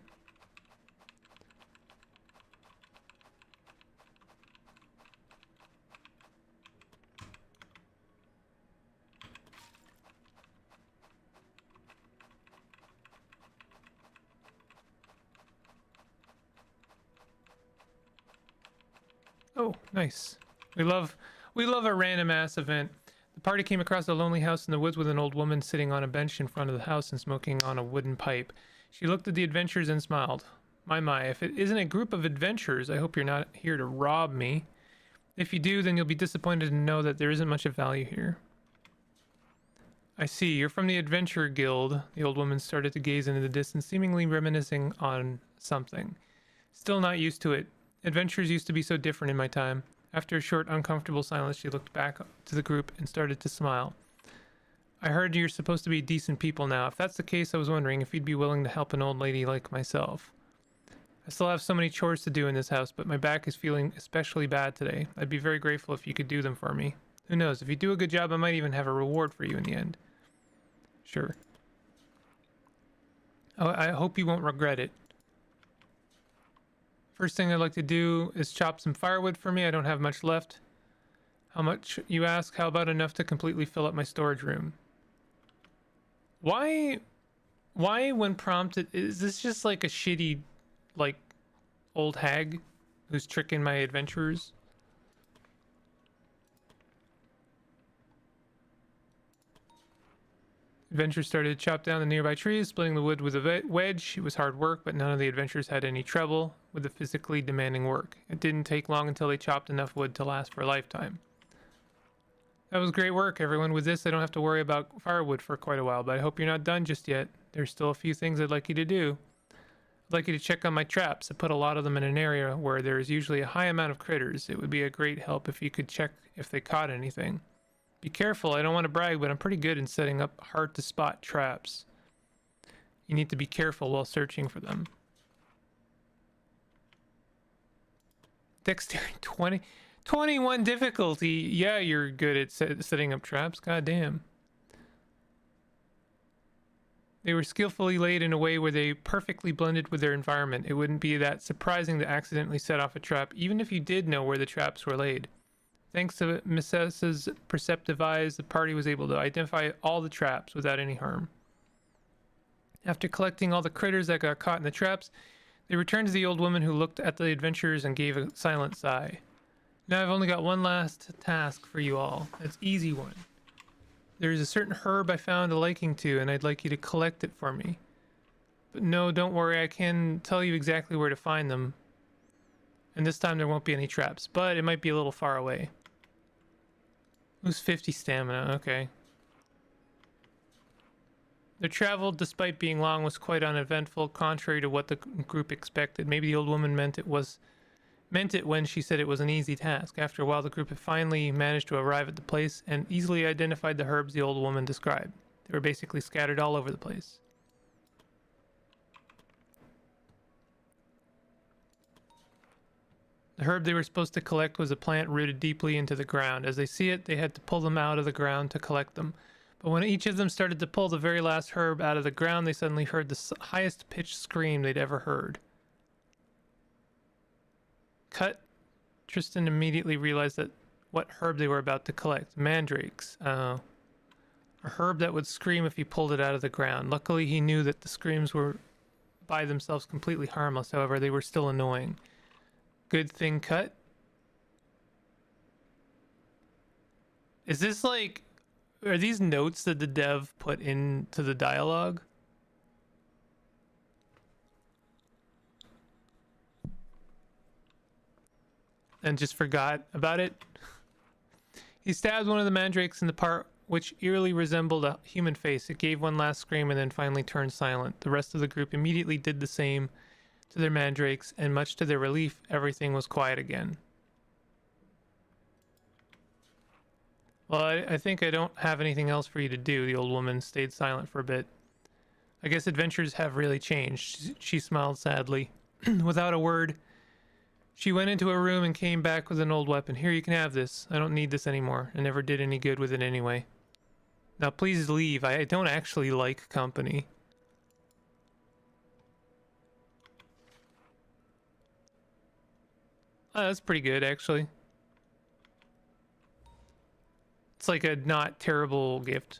Oh, nice. We love a random ass event. The party came across a lonely house in the woods with an old woman sitting on a bench in front of the house and smoking on a wooden pipe. She looked at the adventurers and smiled. My, if it isn't a group of adventurers, I hope you're not here to rob me. If you do, then you'll be disappointed to know that there isn't much of value here. I see, you're from the Adventure Guild. The old woman started to gaze into the distance, seemingly reminiscing on something. Still not used to it. Adventures used to be so different in my time. After a short, uncomfortable silence, she looked back to the group and started to smile. I heard you're supposed to be decent people now. If that's the case, I was wondering if you'd be willing to help an old lady like myself. I still have so many chores to do in this house, but my back is feeling especially bad today. I'd be very grateful if you could do them for me. Who knows, if you do a good job, I might even have a reward for you in the end. Sure. Oh, I hope you won't regret it. First thing I'd like to do is chop some firewood for me. I don't have much left. How much, you ask? How about enough to completely fill up my storage room? Why when prompted, is this just like a shitty, like, old hag who's tricking my adventurers? Adventurers started to chop down the nearby trees, splitting the wood with a wedge. It was hard work, but none of the adventurers had any trouble with the physically demanding work. It didn't take long until they chopped enough wood to last for a lifetime. That was great work, everyone. With this, I don't have to worry about firewood for quite a while, but I hope you're not done just yet. There's still a few things I'd like you to do. I'd like you to check on my traps. I put a lot of them in an area where there is usually a high amount of critters. It would be a great help if you could check if they caught anything. Be careful, I don't want to brag, but I'm pretty good in setting up hard to spot traps. You need to be careful while searching for them. Dexterity 20, 21 difficulty. Yeah, you're good at setting up traps. God damn. They were skillfully laid in a way where they perfectly blended with their environment. It wouldn't be that surprising to accidentally set off a trap, even if you did know where the traps were laid. Thanks to Miss S's perceptive eyes, the party was able to identify all the traps without any harm. After collecting all the critters that got caught in the traps, they returned to the old woman who looked at the adventurers and gave a silent sigh. Now I've only got one last task for you all. It's an easy one. There's a certain herb I found a liking to, and I'd like you to collect it for me. But no, don't worry, I can tell you exactly where to find them. And this time there won't be any traps, but it might be a little far away. Lose 50 stamina, okay. Their travel, despite being long, was quite uneventful, contrary to what the group expected. Maybe the old woman meant it when she said it was an easy task. After a while, the group had finally managed to arrive at the place and easily identified the herbs the old woman described. They were basically scattered all over the place. The herb they were supposed to collect was a plant rooted deeply into the ground. As they see it, they had to pull them out of the ground to collect them. But when each of them started to pull the very last herb out of the ground, they suddenly heard the highest pitched scream they'd ever heard. Cut. Tristan immediately realized that what herb they were about to collect. Mandrakes. A herb that would scream if he pulled it out of the ground. Luckily, he knew that the screams were by themselves completely harmless. However, they were still annoying. Good thing cut. Is this like, are these notes that the dev put into the dialogue? And just forgot about it? He stabbed one of the mandrakes in the part which eerily resembled a human face. It gave one last scream and then finally turned silent. The rest of the group immediately did the same to their mandrakes, and much to their relief, everything was quiet again. Well, I think I don't have anything else for you to do. The old woman stayed silent for a bit. I guess adventures have really changed. She smiled sadly. Without a word, she went into a room and came back with an old weapon. Here, you can have this. I don't need this anymore. I never did any good with it anyway. Now please leave. I don't actually like company. Oh, that's pretty good, actually. It's like a not terrible gift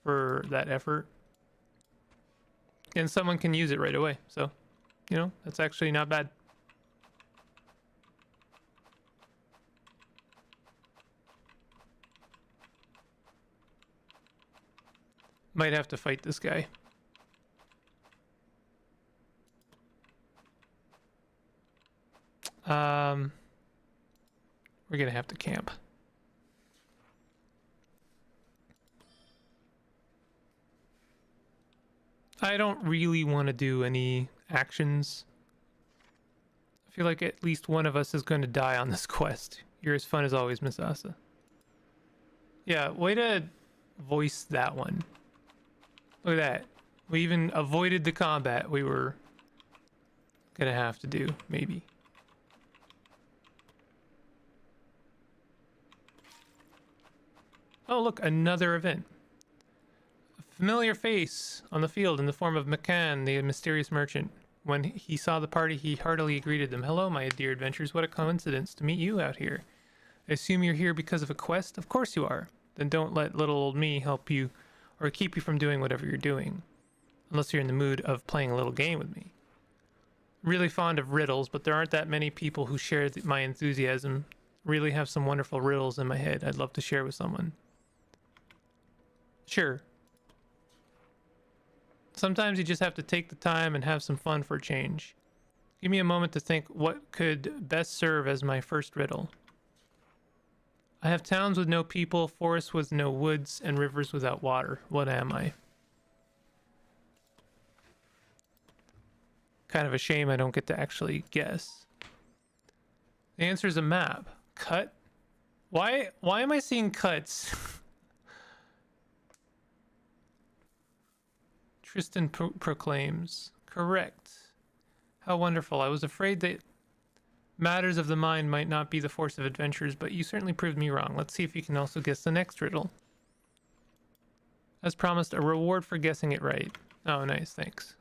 for that effort. And someone can use it right away. So, you know, that's actually not bad. Might have to fight this guy. We're gonna have to camp. I don't really want to do any actions. I feel like at least one of us is going to die on this quest. You're as fun as always, Miss Asa. Yeah, way to voice that one. Look at that. We even avoided the combat we were gonna have to do, maybe. Oh, look, another event. Familiar face on the field in the form of McCann, the mysterious merchant. When he saw the party, he heartily greeted them. Hello, my dear adventurers. What a coincidence to meet you out here. I assume you're here because of a quest? Of course you are. Then don't let little old me help you or keep you from doing whatever you're doing. Unless you're in the mood of playing a little game with me. Really fond of riddles, but there aren't that many people who share my enthusiasm. Really have some wonderful riddles in my head I'd love to share with someone. Sure. Sometimes you just have to take the time and have some fun for a change. Give me a moment to think what could best serve as my first riddle. I have towns with no people, forests with no woods, and rivers without water. What am I? Kind of a shame I don't get to actually guess. The answer is a map. Cut? Why am I seeing cuts? Tristan proclaims. Correct. How wonderful. I was afraid that matters of the mind might not be the force of adventures, but you certainly proved me wrong. Let's see if you can also guess the next riddle. As promised, a reward for guessing it right. Oh, nice. Thanks.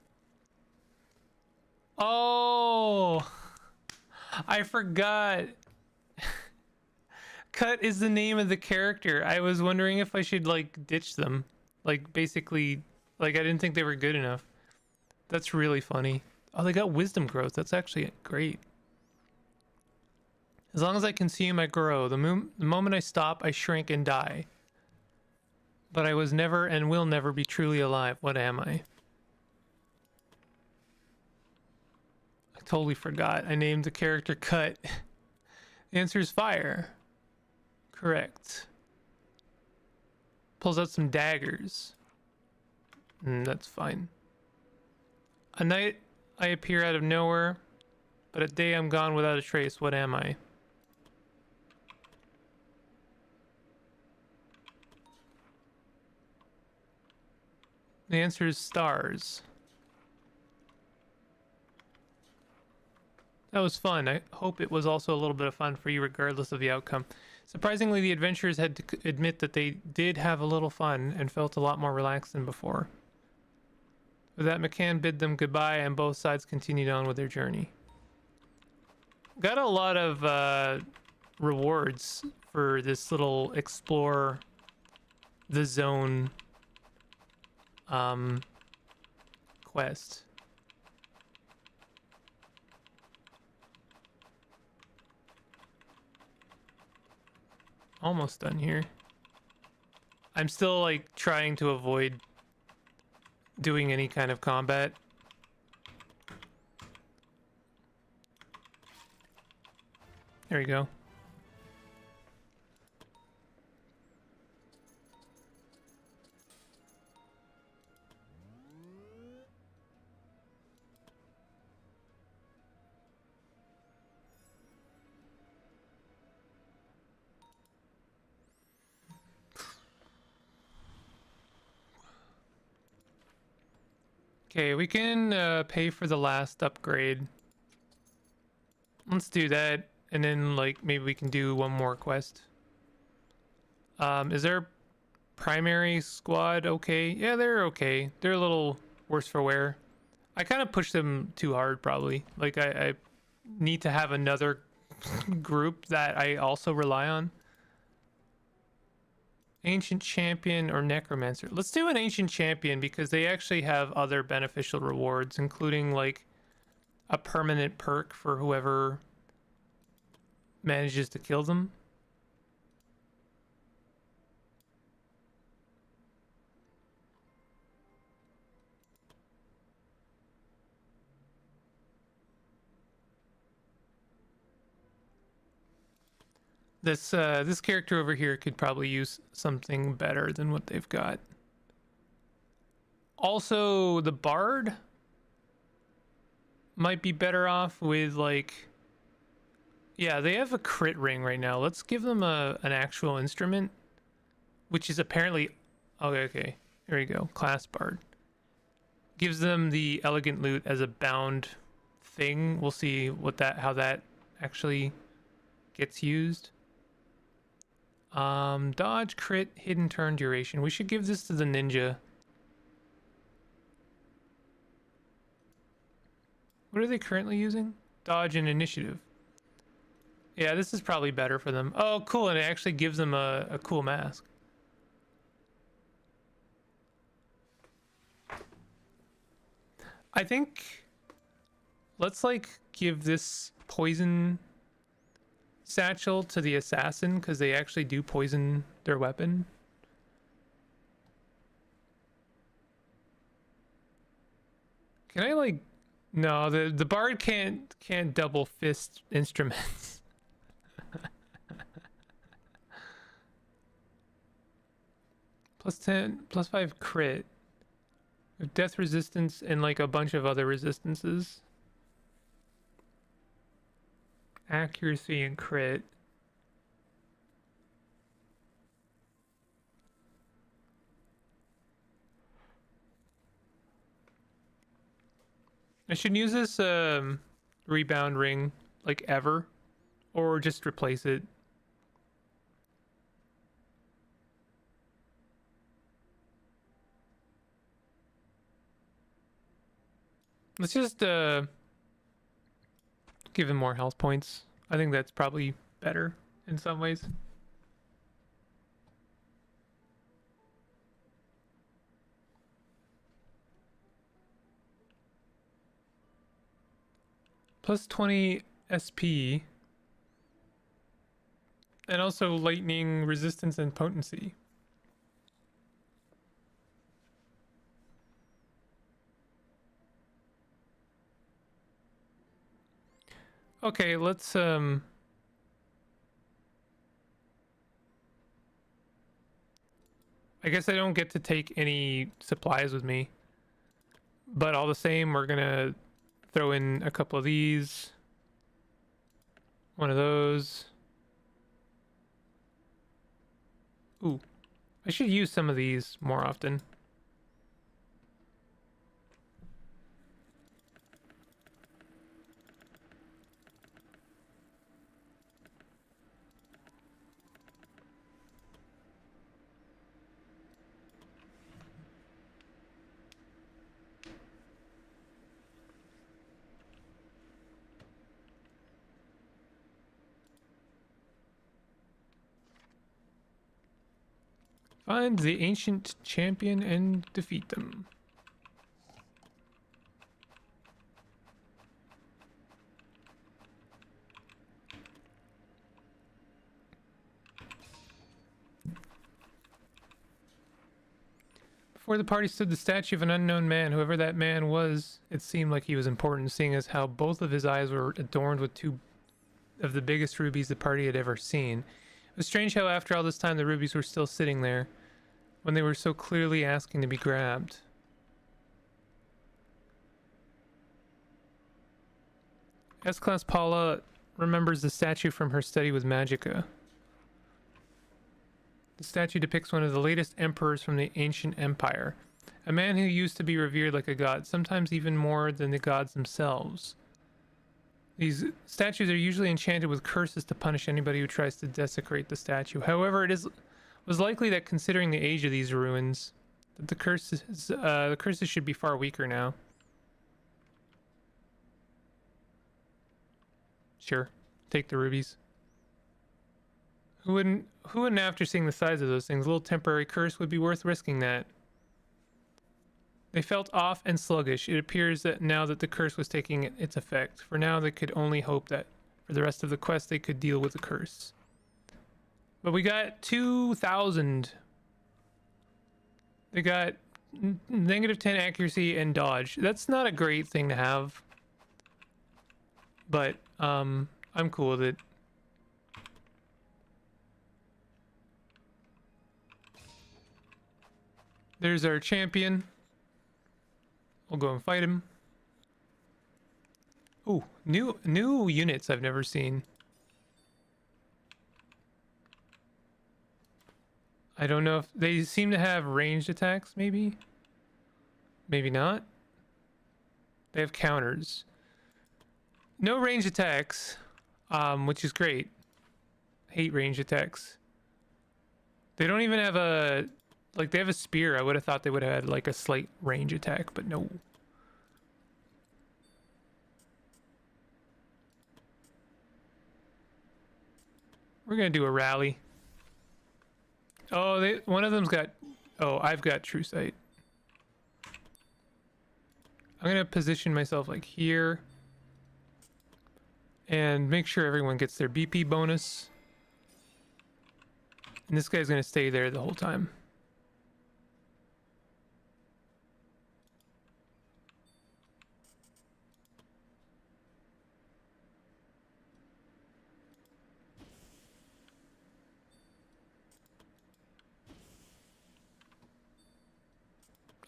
Oh! I forgot. Cut is the name of the character. I was wondering if I should, like, ditch them. Like, basically... Like, I didn't think they were good enough. That's really funny. Oh, they got wisdom growth. That's actually great. As long as I consume, I grow. The moment I stop, I shrink and die. But I was never and will never be truly alive. What am I? I totally forgot. I named the character Cut. The answer is fire. Correct. Pulls out some daggers. That's fine. A night I appear out of nowhere, but at day I'm gone without a trace. What am I? The answer is stars. That was fun. I hope it was also a little bit of fun for you regardless of the outcome. Surprisingly, the adventurers had to admit that they did have a little fun and felt a lot more relaxed than before. With that, McCann bid them goodbye, and both sides continued on with their journey. Got a lot of rewards for this little explore the zone quest. Almost done here. I'm still like trying to avoid doing any kind of combat. There we go. Okay, we can pay for the last upgrade. Let's do that, and then like maybe we can do one more quest. Is their primary squad okay? Yeah, they're okay. They're a little worse for wear. I kind of pushed them too hard, probably. Like I need to have another group that I also rely on. Ancient Champion or Necromancer. Let's do an Ancient Champion because they actually have other beneficial rewards, including like a permanent perk for whoever manages to kill them. This character over here could probably use something better than what they've got. Also, the Bard might be better off with like... Yeah, they have a crit ring right now. Let's give them an actual instrument, which is apparently... Okay. Here we go. Class Bard. Gives them the elegant lute as a bound thing. We'll see how that actually gets used. Dodge, crit, hidden turn duration. We should give this to the ninja. What are they currently using? Dodge and initiative. Yeah, this is probably better for them. Oh, cool, and it actually gives them a cool mask. I think let's like give this poison satchel to the assassin because they actually do poison their weapon. Can I like no, the bard can't double fist instruments. +10 +5 crit. With death resistance and like a bunch of other resistances. Accuracy and crit. I should use this rebound ring like ever, or just replace it. Let's just give him more health points. I think that's probably better in some ways. +20 SP. And also lightning resistance and potency. Okay, let's I guess I don't get to take any supplies with me. But all the same, we're gonna throw in a couple of these. One of those. Ooh. I should use some of these more often. Find the ancient champion and defeat them. Before the party stood the statue of an unknown man. Whoever that man was, it seemed like he was important, seeing as how both of his eyes were adorned with two of the biggest rubies the party had ever seen. It was strange how after all this time the rubies were still sitting there, when they were so clearly asking to be grabbed. S-Class Paula remembers the statue from her study with Magica. The statue depicts one of the latest emperors from the ancient empire. A man who used to be revered like a god, sometimes even more than the gods themselves. These statues are usually enchanted with curses to punish anybody who tries to desecrate the statue. However, was likely that considering the age of these ruins, that the curses should be far weaker now. Sure, take the rubies. Who wouldn't after seeing the size of those things? A little temporary curse would be worth risking that. They felt off and sluggish. It appears that now that the curse was taking its effect. For now, they could only hope that for the rest of the quest they could deal with the curse. But we got 2,000. They got -10 accuracy and dodge. That's not a great thing to have. But I'm cool with it. There's our champion. We'll go and fight him. Ooh, new units I've never seen. I don't know if they seem to have ranged attacks, maybe? Maybe not. They have counters. No range attacks, which is great. Hate range attacks. They don't even have a... Like, they have a spear. I would have thought they would have had, like, a slight range attack, but no. We're gonna do a rally. Oh, one of them's got... Oh, I've got true sight. I'm gonna position myself like here. And make sure everyone gets their BP bonus. And this guy's gonna stay there the whole time.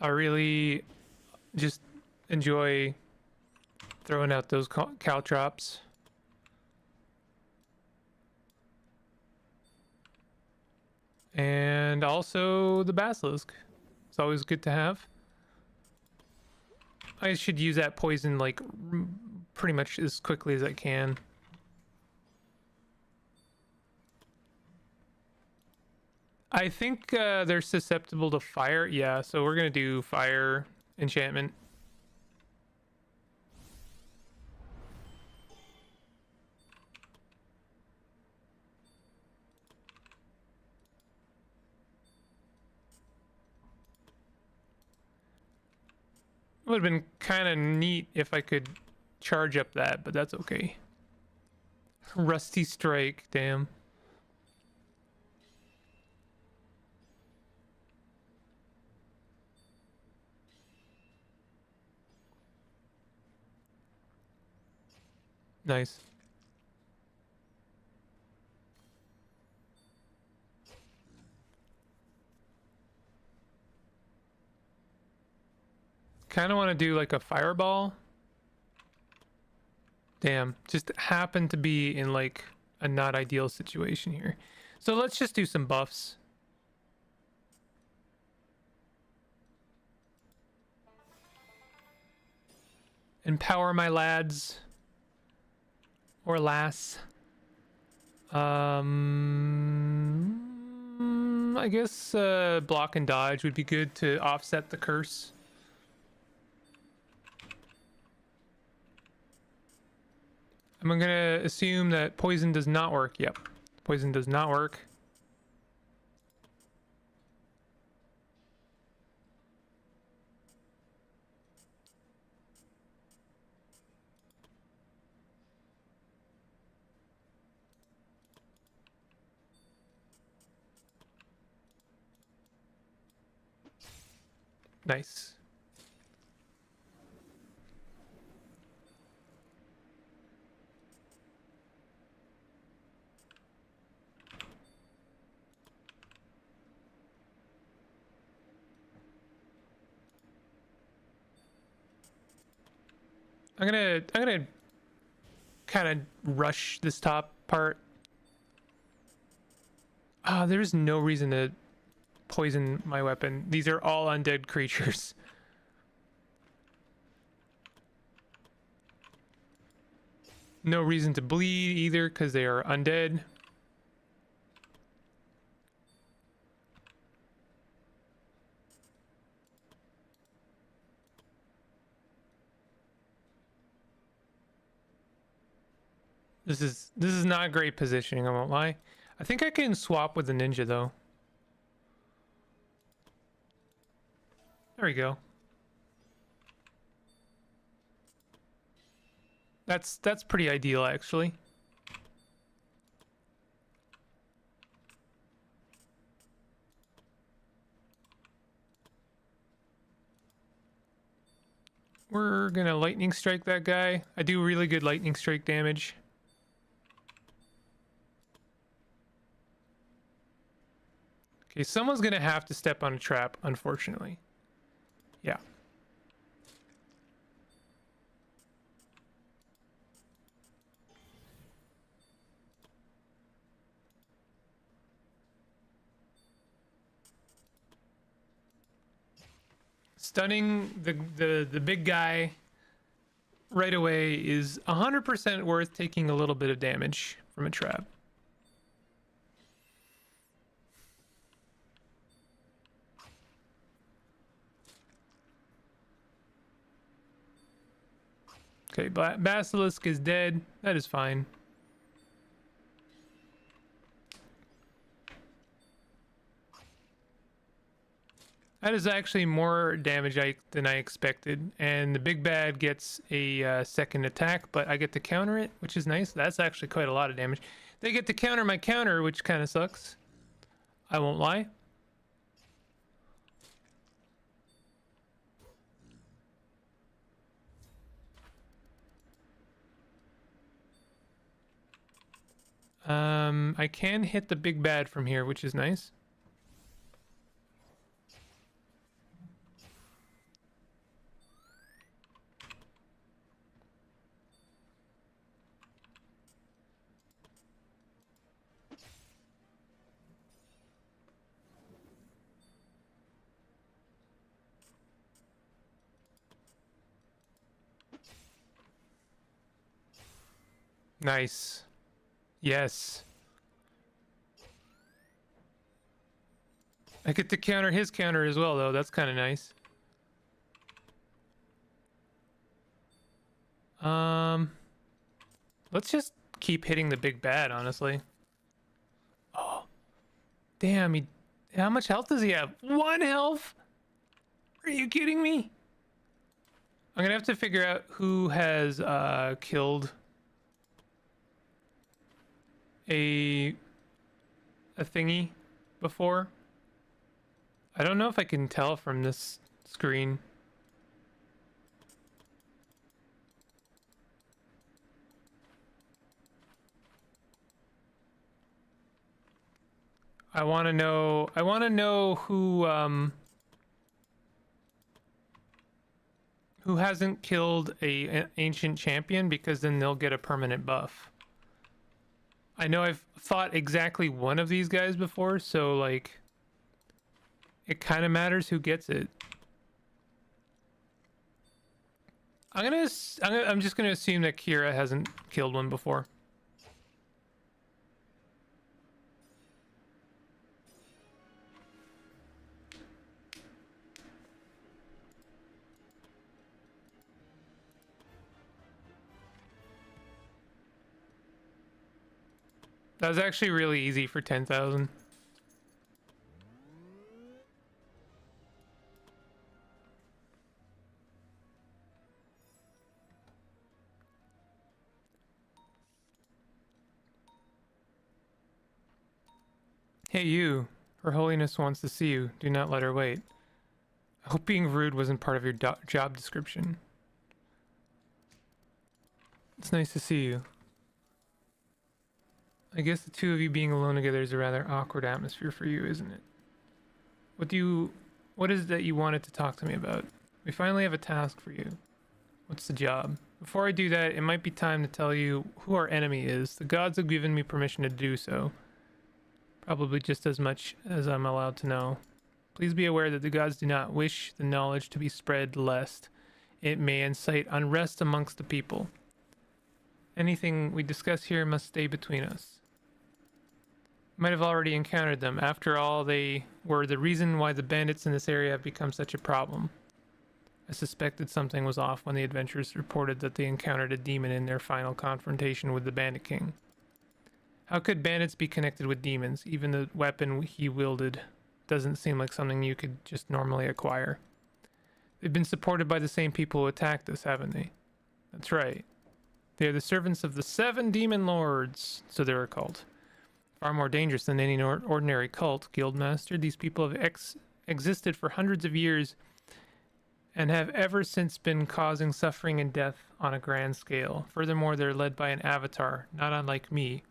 I really just enjoy throwing out those caltrops. And also the basilisk. It's always good to have. I should use that poison like pretty much as quickly as I can. I think they're susceptible to fire. Yeah, so we're gonna do fire enchantment. Would have been kind of neat if I could charge up that, but that's okay. Rusty strike, damn. Nice. Kind of want to do like a fireball. Damn, just happened to be in like a not ideal situation here. So let's just do some buffs. Empower my lads. Or lass. I guess block and dodge would be good to offset the curse. I'm gonna assume that poison does not work. Yep, poison does not work. Nice. I'm gonna kind of rush this top part. Ah, there's no reason to poison my weapon. These are all undead creatures. No reason to bleed either because they are undead. This is not great positioning, I won't lie. I think I can swap with the ninja though. There we go. That's pretty ideal actually. We're gonna lightning strike that guy. I do really good lightning strike damage. Okay, someone's gonna have to step on a trap, unfortunately. Yeah. Stunning the big guy right away is 100% worth taking a little bit of damage from a trap. Okay, Basilisk is dead. That is fine. That is actually more damage than I expected. And the big bad gets a second attack, but I get to counter it, which is nice. That's actually quite a lot of damage. They get to counter my counter, which kind of sucks. I won't lie. I can hit the big bad from here, which is nice. Nice. Yes. I get to counter his counter as well, though. That's kind of nice. Let's just keep hitting the big bad, honestly. Oh, damn. How much health does he have? 1 health? Are you kidding me? I'm gonna have to figure out who has killed a thingy before. I don't know if I can tell from this screen. I want to know who hasn't killed an ancient champion, because then they'll get a permanent buff. I know I've fought exactly one of these guys before, so like it kind of matters who gets it. I'm just gonna assume that Kira hasn't killed one before. That was actually really easy for 10,000. Hey you, Her Holiness wants to see you. Do not let her wait. I hope being rude wasn't part of your job description. It's nice to see you. I guess the two of you being alone together is a rather awkward atmosphere for you, isn't it? What is it that you wanted to talk to me about? We finally have a task for you. What's the job? Before I do that, it might be time to tell you who our enemy is. The gods have given me permission to do so. Probably just as much as I'm allowed to know. Please be aware that the gods do not wish the knowledge to be spread, lest it may incite unrest amongst the people. Anything we discuss here must stay between us. Might have already encountered them. After all, they were the reason why the bandits in this area have become such a problem. I suspected something was off when the adventurers reported that they encountered a demon in their final confrontation with the Bandit King. How could bandits be connected with demons? Even the weapon he wielded doesn't seem like something you could just normally acquire. They've been supported by the same people who attacked us, haven't they? That's right. They are the servants of the 7 demon lords, so they're a cult. Far more dangerous than any ordinary cult, Guildmaster. These people have existed for hundreds of years and have ever since been causing suffering and death on a grand scale. Furthermore, they're led by an avatar, not unlike me.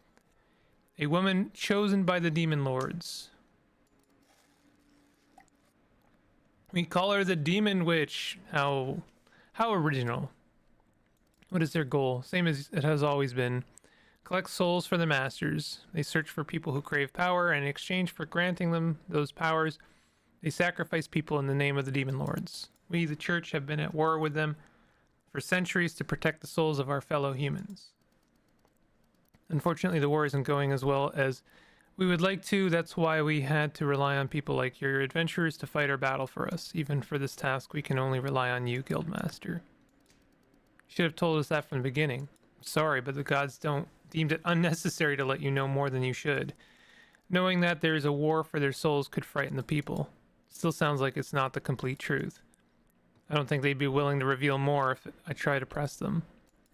A woman chosen by the demon lords. We call her the Demon Witch. How original. What is their goal? Same as it has always been. Collect souls for the masters. They search for people who crave power, and in exchange for granting them those powers, they sacrifice people in the name of the demon lords. We, the church, have been at war with them for centuries to protect the souls of our fellow humans. Unfortunately, the war isn't going as well as we would like to. That's why we had to rely on people like your adventurers to fight our battle for us. Even for this task, we can only rely on you, Guildmaster. You should have told us that from the beginning. I'm sorry, but the gods deemed it unnecessary to let you know more than you should. Knowing that there is a war for their souls could frighten the people. Still sounds like it's not the complete truth. I don't think they'd be willing to reveal more if I try to press them.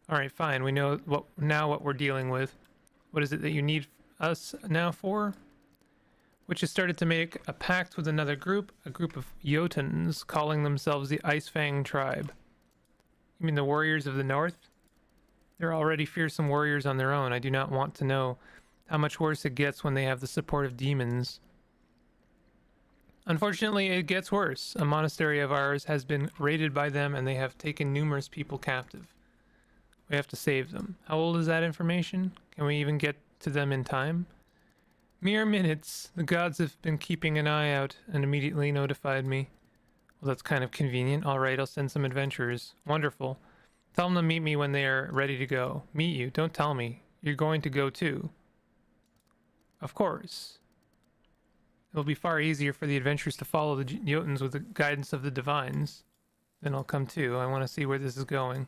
All right, fine. We know what we're dealing with. What is it that you need us now for? Which has started to make a pact with another group, a group of Jotuns calling themselves the Icefang tribe. You mean the warriors of the north? They're already fearsome warriors on their own. I do not want to know how much worse it gets when they have the support of demons. Unfortunately, it gets worse. A monastery of ours has been raided by them and they have taken numerous people captive. We have to save them. How old is that information? Can we even get to them in time? Mere minutes. The gods have been keeping an eye out and immediately notified me. Well, that's kind of convenient. All right, I'll send some adventurers. Wonderful. Tell them to meet me when they are ready to go. Meet you? Don't tell me. You're going to go too. Of course. It will be far easier for the adventurers to follow the Jotuns with the guidance of the divines. Then I'll come too. I want to see where this is going.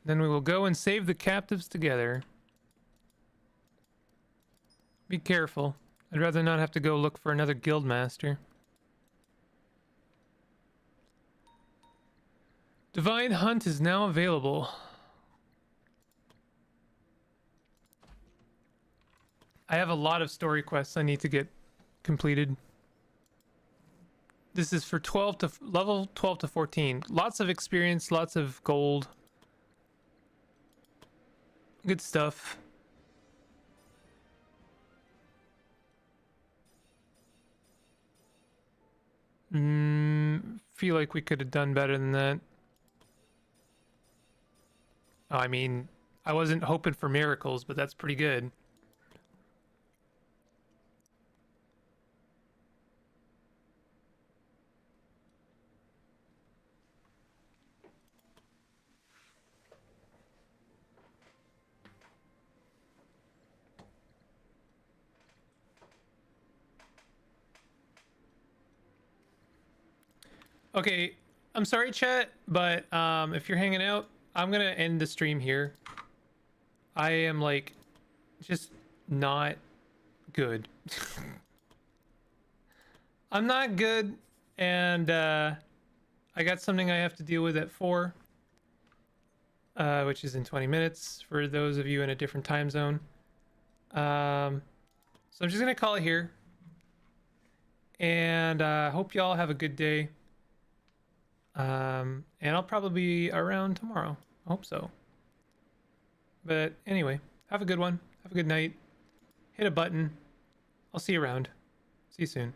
Then we will go and save the captives together. Be careful. I'd rather not have to go look for another guildmaster. Divine Hunt is now available. I have a lot of story quests I need to get completed. This is for level 12 to 14. Lots of experience, lots of gold. Good stuff. Feel like we could have done better than that. I mean, I wasn't hoping for miracles, but that's pretty good. Okay, I'm sorry, chat, but if you're hanging out, I'm gonna end the stream here. I am like just not good. I'm not good, and I got something I have to deal with at 4, which is in 20 minutes for those of you in a different time zone. So I'm just gonna call it here, and hope y'all have a good day. And I'll probably be around tomorrow. I hope so. But anyway, have a good one. Have a good night. Hit a button. I'll see you around. See you soon.